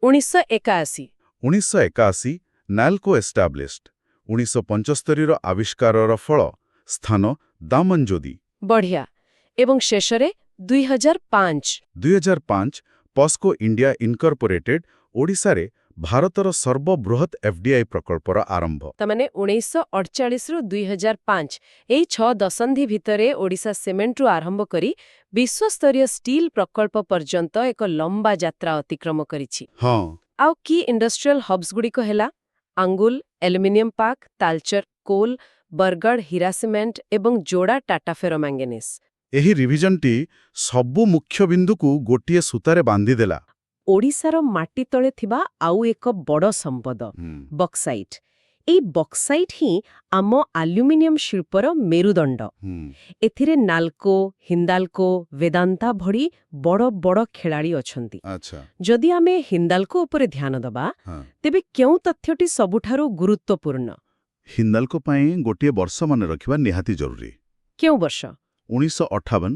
1981। 1981 ନାଲ୍କୋ ଏଷ୍ଟାବ୍ଲିଶ୍ଡ। 1975ର ଆବିଷ୍କାରର ଫଳ, ସ୍ଥାନ ଦାମନଯୋଦି। ବଢ଼ିଆ। ଏବଂ ଶେଷରେ 2005 2005 ପସ୍କୋ ଇଣ୍ଡିଆ ଇନକର୍ପୋରେଟେଡ୍ ଓଡ଼ିଶାରେ ଭାରତର ସର୍ବବୃହତ୍ ଏଫ୍ଡିଆଇ ପ୍ରକଳ୍ପର ଆରମ୍ଭ। ତାମାନେ 1948ରୁ 2005 ଏଇ 6 ଦଶନ୍ଧି ଭିତରେ ଓଡ଼ିଶା ସିମେଣ୍ଟରୁ ଆରମ୍ଭ କରି ବିଶ୍ୱସ୍ତରୀୟ ଷ୍ଟିଲ୍ ପ୍ରକଳ୍ପ ପର୍ଯ୍ୟନ୍ତ ଏକ ଲମ୍ବା ଯାତ୍ରା ଅତିକ୍ରମ କରିଛି। ହଁ, ଆଉ କି ଇଣ୍ଡଷ୍ଟ୍ରିଆଲ ହବ୍ସ ହେଲା ଆଙ୍ଗୁଲ aluminium park, Talcher coal, Bargarh ହୀରା ସିମେଣ୍ଟ ଏବଂ ଯୋଡ଼ା ଟାଟା ଫେରୋମାଙ୍ଗେନିସ୍। ଏହି ରିଭିଜନଟି ସବୁ ମୁଖ୍ୟ ବିନ୍ଦୁକୁ ଗୋଟିଏ ସୂତାରେ ବାନ୍ଧିଦେଲା। ଓଡ଼ିଶାର ମାଟି ତଳେ ଥିବା ଆଉ ଏକ ବଡ଼ ସମ୍ପଦ ବକ୍ସାଇଟ୍। ଏଇ ବକ୍ସାଇଟ୍ ହିଁ ଆମ ଆଲ୍ୟୁମିନିୟମ ଶିଳ୍ପର ମେରୁଦଣ୍ଡ। ଏଥିରେ ନାଲ୍କୋ, ହିନ୍ଦାଲ୍କୋ, ବେଦାନ୍ତା ଭଳି ବଡ଼ ବଡ଼ ଖେଳାଳି ଅଛନ୍ତି। ଆଚ୍ଛା, ଯଦି ଆମେ ହିନ୍ଦାଲ୍କୋ ଉପରେ ଧ୍ୟାନ ଦେବା, ତେବେ କେଉଁ ତଥ୍ୟଟି ସବୁଠାରୁ ଗୁରୁତ୍ୱପୂର୍ଣ୍ଣ? ହିନ୍ଦାଲ୍କୋ ପାଇଁ ଗୋଟିଏ ବର୍ଷ ମନେ ରଖିବା ନିହାତି ଜରୁରୀ। କେଉଁ ବର୍ଷ? 1958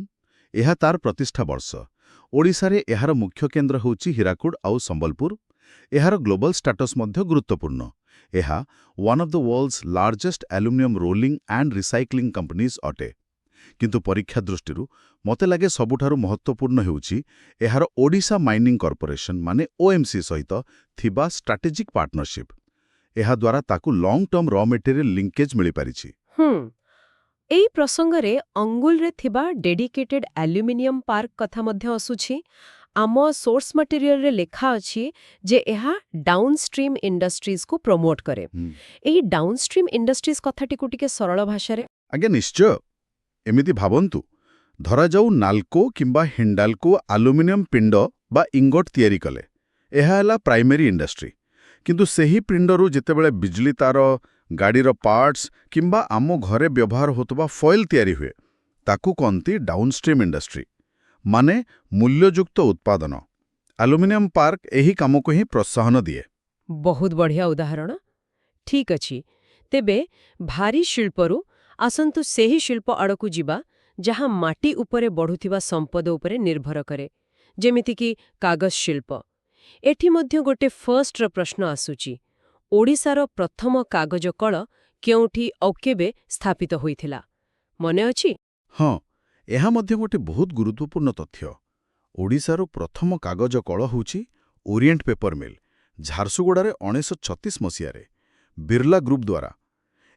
ଏହା ତାର ପ୍ରତିଷ୍ଠା ବର୍ଷ। ଓଡ଼ିଶାରେ ଏହାର ମୁଖ୍ୟ କେନ୍ଦ୍ର ହେଉଛି ହୀରାକୁଦ ଆଉ ସମ୍ବଲପୁର। ଏହାର ଗ୍ଲୋବାଲ ଷ୍ଟାଟସ୍ ମଧ୍ୟ ଗୁରୁତ୍ୱପୂର୍ଣ୍ଣ। ଏହା one of the world's largest aluminium rolling and recycling companies ଅଟେ। କିନ୍ତୁ ପରୀକ୍ଷା ଦୃଷ୍ଟିରୁ ମୋତେ ଲାଗେ ସବୁଠାରୁ ମହତ୍ତ୍ୱପୂର୍ଣ୍ଣ ହେଉଛି ଏହାର ଓଡ଼ିଶା ମାଇନିଂ କର୍ପୋରେସନ ମାନେ OMC ସହିତ ଥିବା ଷ୍ଟ୍ରାଟେଜିକ୍ ପାର୍ଟନରସିପ୍। ଏହାଦ୍ୱାରା ତାକୁ ଲଙ୍ଗ୍ ଟର୍ମ ର ମେଟେରିଆଲ ଲିଙ୍କେଜ୍ ମିଳିପାରିଛି। ଏହି ପ୍ରସଙ୍ଗରେ ଅଙ୍ଗୁଲରେ ଥିବା ଡେଡିକେଟେଡ୍ ଆଲ୍ୟୁମିନିୟମ ପାର୍କ କଥା ମଧ୍ୟ ଆସୁଛି। ଆମ ସୋର୍ସ ମେଟେରିଆଲରେ ଲେଖା ଅଛି ଯେ ଏହା ଡାଉନଷ୍ଟ୍ରିମ୍ ଇଣ୍ଡଷ୍ଟ୍ରିଜକୁ ପ୍ରମୋଟ କରେ। ଏହି ଡାଉନଷ୍ଟ୍ରିମ୍ ଇଣ୍ଡଷ୍ଟ୍ରିଜ କଥାଟିକୁ ଟିକେ ସରଳ ଭାଷାରେ। ଆଜ୍ଞା ନିଶ୍ଚୟ। ଏମିତି ଭାବନ୍ତୁ, ଧରାଯାଉ ନାଲ୍କୋ କିମ୍ବା ହିଣ୍ଡାଲ୍କୋ ଆଲୁମିନିୟମ ପିଣ୍ଡ ବା ଇଙ୍ଗଟ ତିଆରି କଲେ। ଏହା ହେଲା ପ୍ରାଇମେରୀ ଇଣ୍ଡଷ୍ଟ୍ରି। କିନ୍ତୁ ସେହି ପିଣ୍ଡରୁ ଯେତେବେଳେ ବିଜଲି ତାର, ଗାଡ଼ିର ପାର୍ଟସ୍ କିମ୍ବା ଆମ ଘରେ ବ୍ୟବହାର ହେଉଥିବା ଫଏଲ୍ ତିଆରି ହୁଏ, ତାକୁ କହନ୍ତି ଡାଉନଷ୍ଟ୍ରିମ୍ ଇଣ୍ଡଷ୍ଟ୍ରି, ମାନେ ମୂଲ୍ୟଯୁକ୍ତ ଉତ୍ପାଦନ। ଆଲୁମିନିୟମ ପାର୍କ ଏହି କାମକୁ ହିଁ ପ୍ରୋତ୍ସାହନ ଦିଏ। ବହୁତ ବଢ଼ିଆ ଉଦାହରଣ। ଠିକ୍ ଅଛି, ତେବେ ଭାରୀ ଶିଳ୍ପରୁ ଆସନ୍ତୁ ସେହି ଶିଳ୍ପ ଆଡ଼କୁ ଯିବା ଯାହା ମାଟି ଉପରେ ବଢ଼ୁଥିବା ସମ୍ପଦ ଉପରେ ନିର୍ଭର କରେ, ଯେମିତିକି କାଗଜ ଶିଳ୍ପ। ଏଠି ମଧ୍ୟ ଗୋଟେ ଫର୍ଷ୍ଟର ପ୍ରଶ୍ନ ଆସୁଛି। ଓଡ଼ିଶାର ପ୍ରଥମ କାଗଜ କଳ କେଉଁଠି ଆଉ କେବେ ସ୍ଥାପିତ ହୋଇଥିଲା, ମନେ ଅଛି? ହଁ, ଏହା ମଧ୍ୟ ଗୋଟେ ବହୁତ ଗୁରୁତ୍ୱପୂର୍ଣ୍ଣ ତଥ୍ୟ। ଓଡ଼ିଶାର ପ୍ରଥମ କାଗଜ କଳ ହେଉଛି ଓରିଏଣ୍ଟ ପେପର ମିଲ୍, ଝାରସୁଗୁଡ଼ାରେ 1936 ମସିହାରେ ବିର୍ଲା ଗ୍ରୁପ ଦ୍ୱାରା।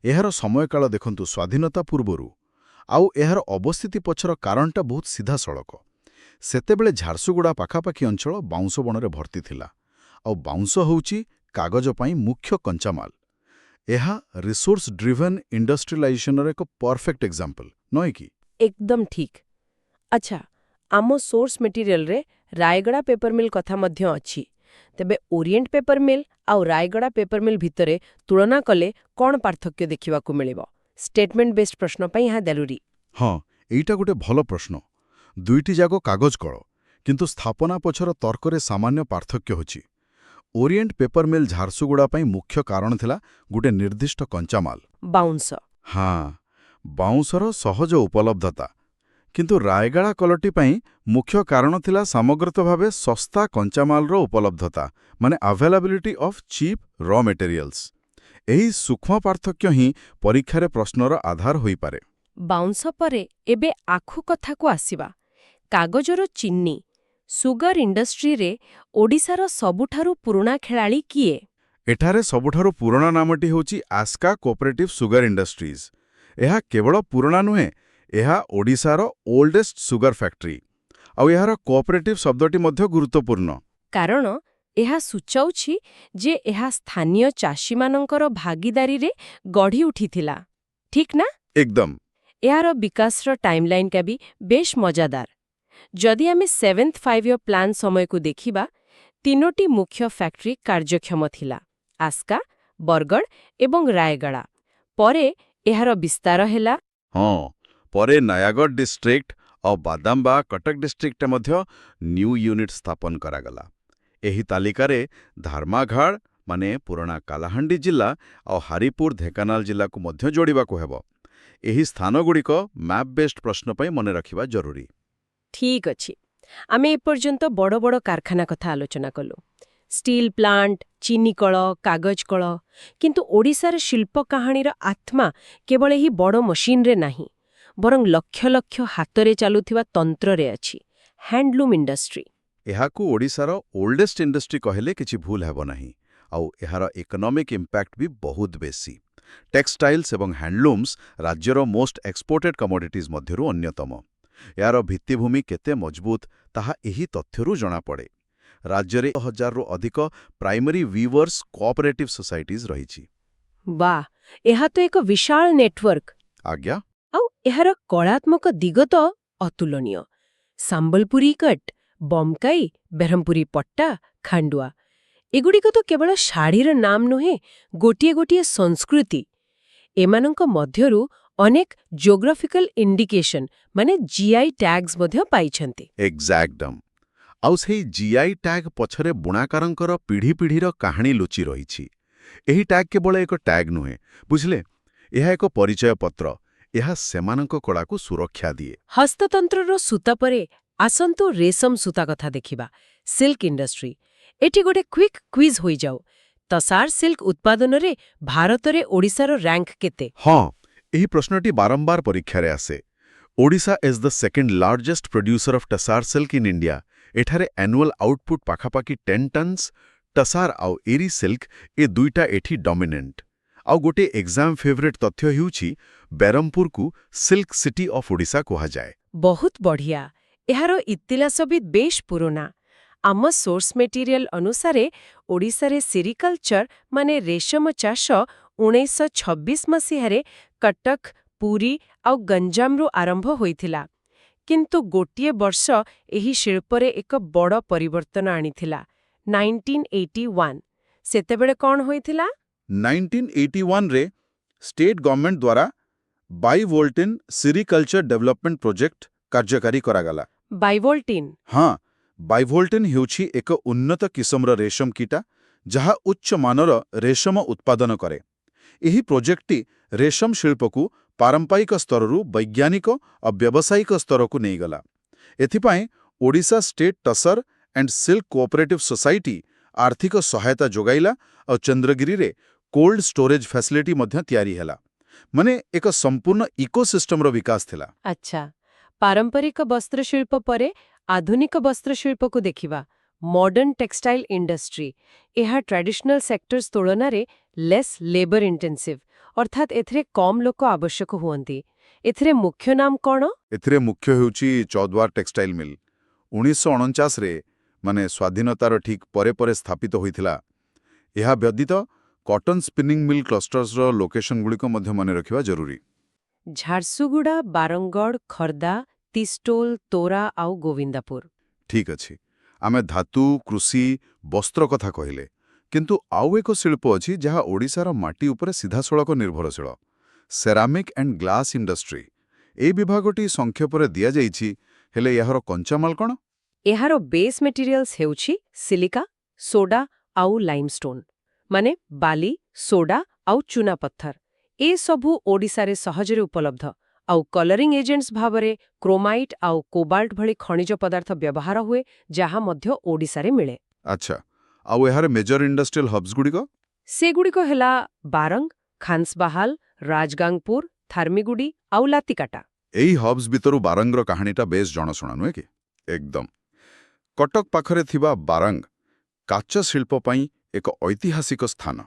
ଏହାର ସମୟକାଳ ଦେଖନ୍ତୁ ସ୍ୱାଧୀନତା ପୂର୍ବରୁ। ଆଉ ଏହାର ଅବସ୍ଥିତି ପଛର କାରଣଟା ବହୁତ ସିଧାସଳଖ। ସେତେବେଳେ ଝାରସୁଗୁଡ଼ା ପାଖାପାଖି ଅଞ୍ଚଳ ବାଉଁଶ ବଣରେ ଭର୍ତ୍ତି ଥିଲା। ଆଉ ବାଉଁଶ ହେଉଛି କାଗଜ ପାଇଁ ମୁଖ୍ୟ କଞ୍ଚାମାଲ। ଏହା ରିସୋର୍ସ ଡ୍ରିଭେନ୍ ଇଣ୍ଡଷ୍ଟ୍ରିଆଲାଇଜେସନର ଏକ ପରଫେକ୍ଟ ଏକ୍ଜାମ୍ପଲ, ନୁହେଁ କି? ଏକଦମ ଠିକ୍। ଆଚ୍ଛା, ଆମ ସୋର୍ସ ମେଟେରିଆଲରେ ରାୟଗଡ଼ା ପେପର ମିଲ୍ କଥା ମଧ୍ୟ ଅଛି। ତେବେ ଓରିଏଣ୍ଟ ପେପର ମିଲ୍ ଆଉ ରାୟଗଡ଼ା ପେପର ମିଲ୍ ଭିତରେ ତୁଳନା କଲେ କ'ଣ ପାର୍ଥକ୍ୟ ଦେଖିବାକୁ ମିଳିବ? ଷ୍ଟେଟମେଣ୍ଟ ବେସ୍ଡ ପ୍ରଶ୍ନ ପାଇଁ ଏହା ଜରୁରୀ। ହଁ, ଏଇଟା ଗୋଟେ ଭଲ ପ୍ରଶ୍ନ। ଦୁଇଟି ଯାକ କାଗଜ କଳ, କିନ୍ତୁ ସ୍ଥାପନା ପଛର ତର୍କରେ ସାମାନ୍ୟ ପାର୍ଥକ୍ୟ ଅଛି। ଓରିଏଣ୍ଟ ପେପର ମିଲ୍ ଝାରସୁଗୁଡ଼ା ପାଇଁ ମୁଖ୍ୟ କାରଣ ଥିଲା ଗୋଟେ ନିର୍ଦ୍ଦିଷ୍ଟ କଞ୍ଚାମାଲ, ବାଉଁଶ। ହଁ, ବାଉଁଶର ସହଜ ଉପଲବ୍ଧତା। କିନ୍ତୁ ରାୟଗଡ଼ା କଲଟି ପାଇଁ ମୁଖ୍ୟ କାରଣ ଥିଲା ସମଗ୍ରତ ଭାବେ ଶସ୍ତା କଞ୍ଚାମାଲର ଉପଲବ୍ଧତା, ମାନେ ଆଭେଲାବିଲିଟି ଅଫ୍ ଚିପ୍ ର ମେଟେରିଆଲ୍ସ। ଏହି ସୂକ୍ଷ୍ମ ପାର୍ଥକ୍ୟ ହିଁ ପରୀକ୍ଷାରେ ପ୍ରଶ୍ନର ଆଧାର ହୋଇପାରେ। ବାଉଁଶ ପରେ ଏବେ ଆଖୁ କଥାକୁ ଆସିବା। କାଗଜର ଚିନି, ସୁଗର ଇଣ୍ଡଷ୍ଟ୍ରିରେ ଓଡ଼ିଶାର ସବୁଠାରୁ ପୁରୁଣା ଖେଳାଳି କିଏ? ଏଠାରେ ସବୁଠାରୁ ପୁରୁଣା ନାମଟି ହେଉଛି ଆସ୍କା କୋଅପରେଟିଭ ସୁଗର ଇଣ୍ଡଷ୍ଟ୍ରିଜ୍। ଏହା କେବଳ ପୁରୁଣା ନୁହେଁ, ଏହା ଓଡ଼ିଶାର ଓଲ୍ଡେଷ୍ଟ ସୁଗର ଫ୍ୟାକ୍ଟ୍ରି। ଆଉ ଏହାର କୋଅପରେଟିଭ ଶବ୍ଦଟି ମଧ୍ୟ ଗୁରୁତ୍ୱପୂର୍ଣ୍ଣ। କାରଣ ଏହା ସୂଚାଉଛି ଯେ ଏହା ସ୍ଥାନୀୟ ଚାଷୀମାନଙ୍କର ଭାଗିଦାରୀରେ ଗଢ଼ି ଉଠିଥିଲା। ଠିକ୍ ନା? ଏକଦମ। ଏହାର ବିକାଶର ଟାଇମଲାଇନ୍ଟା ବି ବେଶ୍ ମଜାଦାର। ଯଦି ଆମେ 7th 5-year ପ୍ଲାନ୍ ସମୟକୁ ଦେଖିବା, 3ଟି ମୁଖ୍ୟ ଫ୍ୟାକ୍ଟ୍ରି କାର୍ଯ୍ୟକ୍ଷମ ଥିଲା: ଆସ୍କା, ବରଗଡ଼ ଏବଂ ରାୟଗଡ଼ା। ପରେ ଏହାର ବିସ୍ତାର ହେଲା। ହଁ, ପରେ ନୟାଗଡ଼ ଡିଷ୍ଟ୍ରିକ୍ଟ ଆଉ ବାଦାମ କଟକ ଡିଷ୍ଟ୍ରିକ୍ଟରେ ମଧ୍ୟ ନ୍ୟୁ ୟୁନିଟ୍ ସ୍ଥାପନ କରାଗଲା। ଏହି ତାଲିକାରେ ଧାର୍ମାଘାଡ଼ ମାନେ ପୁରୁଣା କାଲାହାଣ୍ଡି ଜିଲ୍ଲା ଆଉ ହାରିପୁର ଢେଙ୍କାନାଳ ଜିଲ୍ଲାକୁ ମଧ୍ୟ ଯୋଡ଼ିବାକୁ ହେବ। ଏହି ସ୍ଥାନଗୁଡ଼ିକ ମ୍ୟାପ୍ ବେସ୍ଡ ପ୍ରଶ୍ନ ପାଇଁ ମନେ ରଖିବା ଜରୁରୀ। ଠିକ୍ ଅଛି, ଆମେ ଏପର୍ଯ୍ୟନ୍ତ ବଡ଼ ବଡ଼ କାରଖାନା କଥା ଆଲୋଚନା କଲୁ। ଷ୍ଟିଲ୍ ପ୍ଲାଣ୍ଟ, ଚିନି କଳ, କାଗଜ କଳ। କିନ୍ତୁ ଓଡ଼ିଶାର ଶିଳ୍ପ କାହାଣୀର ଆତ୍ମା କେବଳ ଏହି ବଡ଼ ମେସିନରେ ନାହିଁ, ବରଂ ଲକ୍ଷ ଲକ୍ଷ ହାତରେ ଚାଲୁଥିବା ତନ୍ତ୍ରରେ ଅଛି ହ୍ୟାଣ୍ଡଲୁମ୍ ଇଣ୍ଡଷ୍ଟ୍ରି। ଏହାକୁ ଓଡ଼ିଶାର ଓଲ୍ଡେଷ୍ଟ ଇଣ୍ଡଷ୍ଟ୍ରି କହିଲେ କିଛି ଭୁଲ ହେବ ନାହିଁ। ଆଉ ଏହାର ଇକୋନୋମିକ୍ ଇମ୍ପାକ୍ଟ ବି ବହୁତ ବେଶୀ। ଟେକ୍ସଟାଇଲ୍ସ ଏବଂ ହ୍ୟାଣ୍ଡଲୁମ୍ସ ରାଜ୍ୟର ମୋଷ୍ଟ ଏକ୍ସପୋର୍ଟେଡ୍ କମୋଡିଟିଜ୍ ମଧ୍ୟରୁ ଅନ୍ୟତମ। ଏହାର ଭିତ୍ତିଭୂମି କେତେ ମଜବୁତ ତାହା ଏହି ତଥ୍ୟରୁ ଜଣାପଡ଼େ। ରାଜ୍ୟରେ 1000ରୁ ଅଧିକ ପ୍ରାଇମେରୀ ୱିଭର୍ସ କୋଅପରେଟିଭ୍ ସୋସାଇଟିଜ୍ ରହିଛି। ବା, ଏହା ତ ଏକ ବିଶାଳ ନେଟୱାର୍କ। ଆଜ୍ଞା। ଆଉ ଏହାର କଳାତ୍ମକ ଦିଗ ତ ଅତୁଳନୀୟ। ସମ୍ବଲପୁରୀ କଟ୍, ବମ୍କାଇ, ବେରହମପୁରୀ ପଟ୍ଟା, ଖାଣ୍ଡୁଆ ଏଗୁଡ଼ିକ ତ କେବଳ ଶାଢ଼ୀର ନାମ ନୁହେଁ, ଗୋଟିଏ ଗୋଟିଏ ସଂସ୍କୃତି। ଏମାନଙ୍କ ମଧ୍ୟରୁ ଅନେକ ଜିଓଗ୍ରାଫିକାଲ ଇଣ୍ଡିକେସନ ମାନେ ଜିଆଇ ଟ୍ୟାଗ୍ସ ମଧ୍ୟ ପାଇଛନ୍ତି। ଏକ୍ଜାକ୍ଟମ୍। ଆଉ ସେହି ଜିଆଇ ଟ୍ୟାଗ୍ ପଛରେ ବୁଣାକାରଙ୍କର ପିଢ଼ି ପିଢ଼ିର କାହାଣୀ ଲୁଚି ରହିଛି। ଏହି ଟ୍ୟାଗ୍ କେବଳ ଏକ ଟ୍ୟାଗ୍ ନୁହେଁ, ବୁଝିଲେ, ଏହା ଏକ ପରିଚୟ ପତ୍ର। ଏହା ସେମାନଙ୍କ କଳାକୁ ସୁରକ୍ଷା ଦିଏ। ହସ୍ତତନ୍ତ୍ରର ସୂତା ପରେ ଆସନ୍ତୁ ରେଶମ ସୂତା କଥା ଦେଖିବା। Silk industry. ଏଠି ଗୋଟେ କ୍ୱିକ୍ କ୍ୱିଜ୍ ହୋଇଯାଉ। ତସାର ସିଲ୍କ ଉତ୍ପାଦନରେ ଭାରତରେ ଓଡ଼ିଶାର ରାଙ୍କ କେତେ? ହଁ, ଏହି ପ୍ରଶ୍ନଟି ବାରମ୍ବାର ପରୀକ୍ଷାରେ ଆସେ। Odisha is the second largest producer of tussar silk in India. ଏଠାରେ ଆନୁଆଲ ଆଉଟପୁଟ୍ ପାଖାପାଖି 10 ଟନ୍ସ। ଟସାର ଆଉ ଏରି ସିଲ୍କ ଏ ଦୁଇଟା ଏଠି ଡମିନେଣ୍ଟ। ଆଉ ଗୋଟେ ଏକ୍ଜାମ୍ ଫେଭରେଟ୍ ତଥ୍ୟ ହେଉଛି ବେରମପୁରକୁ ସିଲ୍କ ସିଟି ଅଫ୍ ଓଡ଼ିଶା କୁହାଯାଏ। ବହୁତ ବଢ଼ିଆ। ଏହାର ଇତିହାସ ବି ବେଶ୍ ପୁରୁଣା। ଆମ ସୋର୍ସ ମେଟେରିଆଲ ଅନୁସାରେ ଓଡ଼ିଶାରେ ସେରିକଲଚର ମାନେ ରେଶମ ଚାଷ 1926 ମସିହାରେ କଟକ, ପୁରୀ ଆଉ ଗଞ୍ଜାମରୁ ଆରମ୍ଭ ହୋଇଥିଲା। କିନ୍ତୁ ଗୋଟିଏ ବର୍ଷ ଏହି ଶିଳ୍ପରେ ଏକ ବଡ଼ ପରିବର୍ତ୍ତନ ଆଣିଥିଲା, 1981। ସେତେବେଳେ କ'ଣ ହୋଇଥିଲା? 1981ରେ ଷ୍ଟେଟ୍ ଗଭର୍ଣ୍ଣମେଣ୍ଟ ଦ୍ୱାରା ବାଇଭୋଲ୍ଟିନ୍ ସିରିକଲଚର ଡେଭଲପମେଣ୍ଟ ପ୍ରୋଜେକ୍ଟ କାର୍ଯ୍ୟକାରୀ କରାଗଲା। ବାଇଭୋଲ୍ଟିନ୍? ହଁ, ବାଇଭୋଲ୍ଟିନ୍ ହେଉଛି ଏକ ଉନ୍ନତ କିସମର ରେଶମ କୀଟା ଯାହା ଉଚ୍ଚ ମାନର ରେଶମ ଉତ୍ପାଦନ କରେ। ଏହି ପ୍ରୋଜେକ୍ଟଟି ରେଶମ ଶିଳ୍ପକୁ ପାରମ୍ପରିକ ସ୍ତରରୁ ବୈଜ୍ଞାନିକ ଓ ବ୍ୟବସାୟିକ ସ୍ତରକୁ ନେଇଗଲା। ଏଥିପାଇଁ Odisha state tussar and silk cooperative society ଆର୍ଥିକ ସହାୟତା ଯୋଗାଇଲା ଆଉ ଚନ୍ଦ୍ରଗିରିରେ କୋଲ୍ଡ ଷ୍ଟୋରେଜ ଫ୍ୟାସିଲିଟି ମଧ୍ୟ ତିଆରି ହେଲା। ମାନେ ଏକ ସମ୍ପୂର୍ଣ୍ଣ ଇକୋସିଷ୍ଟମର ବିକାଶ ଥିଲା। ଆଚ୍ଛା, ପାରମ୍ପରିକ ବସ୍ତ୍ରଶିଳ୍ପ ପରେ ଆଧୁନିକ ବସ୍ତ୍ରଶିଳ୍ପକୁ ଦେଖିବା। Modern textile industry. ଏହା ଟ୍ରାଡିସନାଲ ସେକ୍ଟର୍ସ ତୁଳନାରେ ଲେସ୍ ଲେବର ଇଣ୍ଟେନ୍ସିଭ୍, ଅର୍ଥାତ୍ ଏଥିରେ କମ୍ ଲୋକ ଆବଶ୍ୟକ ହୁଅନ୍ତି। ଏଥିରେ ମୁଖ୍ୟ ନାମ କ'ଣ? ଏଥିରେ ମୁଖ୍ୟ ହେଉଛି ଚୌଦ୍ୱାର ଟେକ୍ସଟାଇଲ ମିଲ୍। 1949ରେ ମାନେ ସ୍ୱାଧୀନତାର ଠିକ୍ ପରେ ପରେ ସ୍ଥାପିତ ହୋଇଥିଲା। ଏହା ବ୍ୟତୀତ କଟନ୍ ସ୍ପିନିଂ ମିଲ୍ କ୍ଲଷ୍ଟର୍ସର ଲୋକେସନଗୁଡ଼ିକ ମଧ୍ୟ ମନେ ରଖିବା ଜରୁରୀ। ଝାରସୁଗୁଡ଼ା, ବାରଙ୍ଗଡ଼, ଖର୍ଦ୍ଦା, ତିଷ୍ଟୋଲ, ତୋରା ଆଉ ଗୋବିନ୍ଦାପୁର। ଠିକ୍ ଅଛି। ଆମେ ଧାତୁ, କୃଷି, ବସ୍ତ୍ର କଥା କହିଲେ, କିନ୍ତୁ ଆଉ ଏକ ଶିଳ୍ପ ଅଛି ଯାହା ଓଡ଼ିଶାର ମାଟି ଉପରେ ସିଧାସଳଖ ନିର୍ଭରଶୀଳ। Ceramic and glass industry. ଏହି ବିଭାଗଟି ସଂକ୍ଷେପରେ ଦିଆଯାଇଛି, ହେଲେ ଏହାର କଞ୍ଚାମାଲ କ'ଣ? ଏହାର ବେସ୍ ମେଟେରିଆଲ୍ସ ହେଉଛି ସିଲିକା, ସୋଡା ଆଉ ଲାଇମଷ୍ଟୋନ୍, ମାନେ ବାଲି, ସୋଡା ଆଉ ଚୁନାପଥର। ଏସବୁ ଓଡ଼ିଶାରେ ସହଜରେ ଉପଲବ୍ଧ। ଆଉ କଲରିଂ ଏଜେଣ୍ଟସ୍ ଭାବରେ କ୍ରୋମାଇଟ୍ ଆଉ କୋବାଲ୍ଟ ଭଳି ଖଣିଜ ପଦାର୍ଥ ବ୍ୟବହାର ହୁଏ, ଯାହା ମଧ୍ୟ ଓଡ଼ିଶାରେ ମିଳେ। ଆଚ୍ଛା, ଆଉ ଏହାର ମେଜର ଇଣ୍ଡଷ୍ଟ୍ରିଆଲ ହବ୍ସଗୁଡ଼ିକ? ସେଗୁଡ଼ିକ ହେଲା ବାରଙ୍ଗ, ଖାନ୍ସବାହାଲ, ରାଜଗାଙ୍ଗପୁର, ଥାର୍ମିଗୁଡ଼ି ଆଉ ଲାତିକାଟା। ଏହି ହବ୍ସ ଭିତରୁ ବାରଙ୍ଗର କାହାଣୀଟା ବେଶ୍ ଜଣାଶୁଣା, ନୁହେଁ କି? ଏକଦମ। କଟକ ପାଖରେ ଥିବା ବାରଙ୍ଗ କାଚ ଶିଳ୍ପ ପାଇଁ ଏକ ଐତିହାସିକ ସ୍ଥାନ।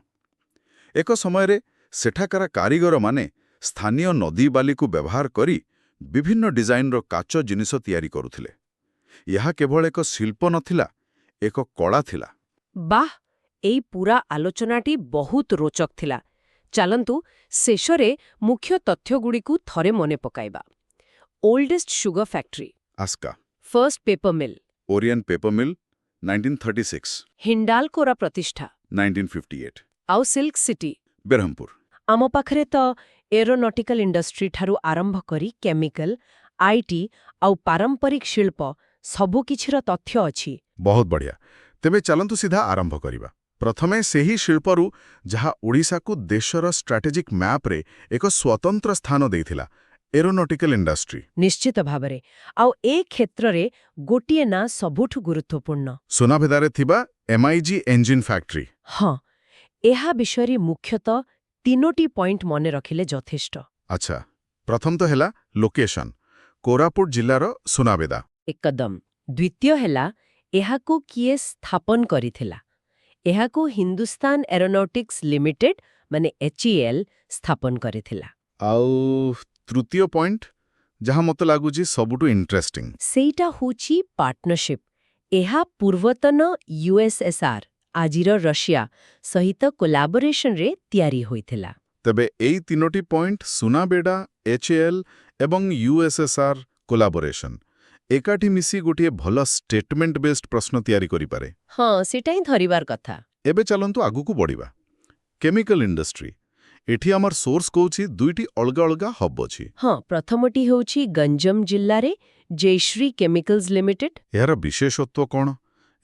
ଏକ ସମୟରେ ସେଠାକାର କାରିଗରମାନେ ସ୍ଥାନୀୟ ନଦୀ ବାଲିକୁ ବ୍ୟବହାର କରି ବିଭିନ୍ନ ଡିଜାଇନର କାଚ ଜିନିଷ ତିଆରି କରୁଥିଲେ। ଏହା କେବଳ ଏକ ଶିଳ୍ପ ନଥିଲା, ଏକ କଳା ଥିଲା। ବାଃ, ଏଇ ପୂରା ଆଲୋଚନାଟି ବହୁତ ରୋଚକ ଥିଲା। ଚାଲନ୍ତୁ ଶେଷରେ ମୁଖ୍ୟ ତଥ୍ୟଗୁଡ଼ିକୁ ଥରେ ମନେ ପକାଇବା। Oldest sugar factory Aska. First paper mill Orient paper mill 1936। ହିଣ୍ଡାଲକୋର ପ୍ରତିଷ୍ଠା 1958। ଆଉ ସିଲ୍କ ସିଟି ବେରହମପୁର। ଆମ ପାଖରେ ତ ଏରୋନଟିକାଲ ଇଣ୍ଡଷ୍ଟ୍ରି ଠାରୁ ଆରମ୍ଭ କରି କେମିକାଲ, ଆଇଟି ଆଉ ପାରମ୍ପରିକ ଶିଳ୍ପ ସବୁକିଛିର ତଥ୍ୟ ଅଛି। ବହୁତ ବଢ଼ିଆ। ତେବେ ଚାଲନ୍ତୁ ସିଧା ଆରମ୍ଭ କରିବା। ପ୍ରଥମେ ସେହି ଶିଳ୍ପରୁ ଯାହା ଓଡ଼ିଶାକୁ ଦେଶର ଷ୍ଟ୍ରାଟେଜିକ୍ ମ୍ୟାପ୍ରେ ଏକ ସ୍ୱତନ୍ତ୍ର ସ୍ଥାନ ଦେଇଥିଲା, ଏରୋନଟିକାଲ ଇଣ୍ଡଷ୍ଟ୍ରି। ନିଶ୍ଚିତ ଭାବରେ। ଆଉ ଏ କ୍ଷେତ୍ରରେ ଗୋଟିଏ ନାଁ ସବୁଠୁ ଗୁରୁତ୍ୱପୂର୍ଣ୍ଣ। ସୁନାଭେଦାରେ ଥିବା ଏମ୍ଆଇଜି ଇଞ୍ଜିନ୍ ଫ୍ୟାକ୍ଟ୍ରି। ହଁ, ଏହା ବିଷୟରେ ମୁଖ୍ୟତଃ 3ଟି ପଏଣ୍ଟ ମନେ ରଖିଲେ ଯଥେଷ୍ଟ। ଆଚ୍ଛା, ପ୍ରଥମ ତ ହେଲା ଲୋକେସନ୍ କୋରାପୁଟ ଜିଲ୍ଲାର ସୁନାବେଦା। ଏକଦମ। ଦ୍ୱିତୀୟ ହେଲା ଏହାକୁ କିଏ ସ୍ଥାପନ କରିଥିଲା। ଏହାକୁ ହିନ୍ଦୁସ୍ତାନ ଏରୋନଟିକ୍ସ ଲିମିଟେଡ୍ ମାନେ HEL ସ୍ଥାପନ କରିଥିଲା। ଆଉ ତୃତୀୟ ପଏଣ୍ଟ ଯାହା ମୋତେ ଲାଗୁଛି ସବୁଠୁ ଇଣ୍ଟରେଷ୍ଟିଂ। ସେଇଟା ହେଉଛି ପାର୍ଟନରଶିପ୍। ଏହା ପୂର୍ବତନ USSR ଆଜିର ରଷିଆ ସହିତ କୋଲାବୋରେସନରେ ତିଆରି ହୋଇଥିଲା। ତେବେ ଏଇ ତିନୋଟି ପଏଣ୍ଟ ସୁନାବେଡା, HAL ଏବଂ USSR କୋଲାବୋରେସନ୍ ଏକାଠି ମିଶି ଗୋଟିଏ ଭଲ ଷ୍ଟେଟମେଣ୍ଟ ବେସ୍ଡ ପ୍ରଶ୍ନ ତିଆରି କରିପାରେ। ହଁ, ସେଇଟା ହିଁ ଧରିବାର କଥା। ଏବେ ଚାଲନ୍ତୁ ଆଗକୁ ବଢ଼ିବା। କେମିକାଲ ଇଣ୍ଡଷ୍ଟ୍ରି ଏଠି ଆମର ସୋର୍ସ କହୁଛି ଦୁଇଟି ଅଲଗା ଅଲଗା ହବ୍ ଅଛି। ହଁ, ପ୍ରଥମଟି ହେଉଛି ଗଞ୍ଜମ ଜିଲ୍ଲାରେ ଜୟଶ୍ରୀ କେମିକାଲ୍ସ ଲିମିଟେଡ୍। ଏହାର ବିଶେଷତ୍ୱ କ'ଣ?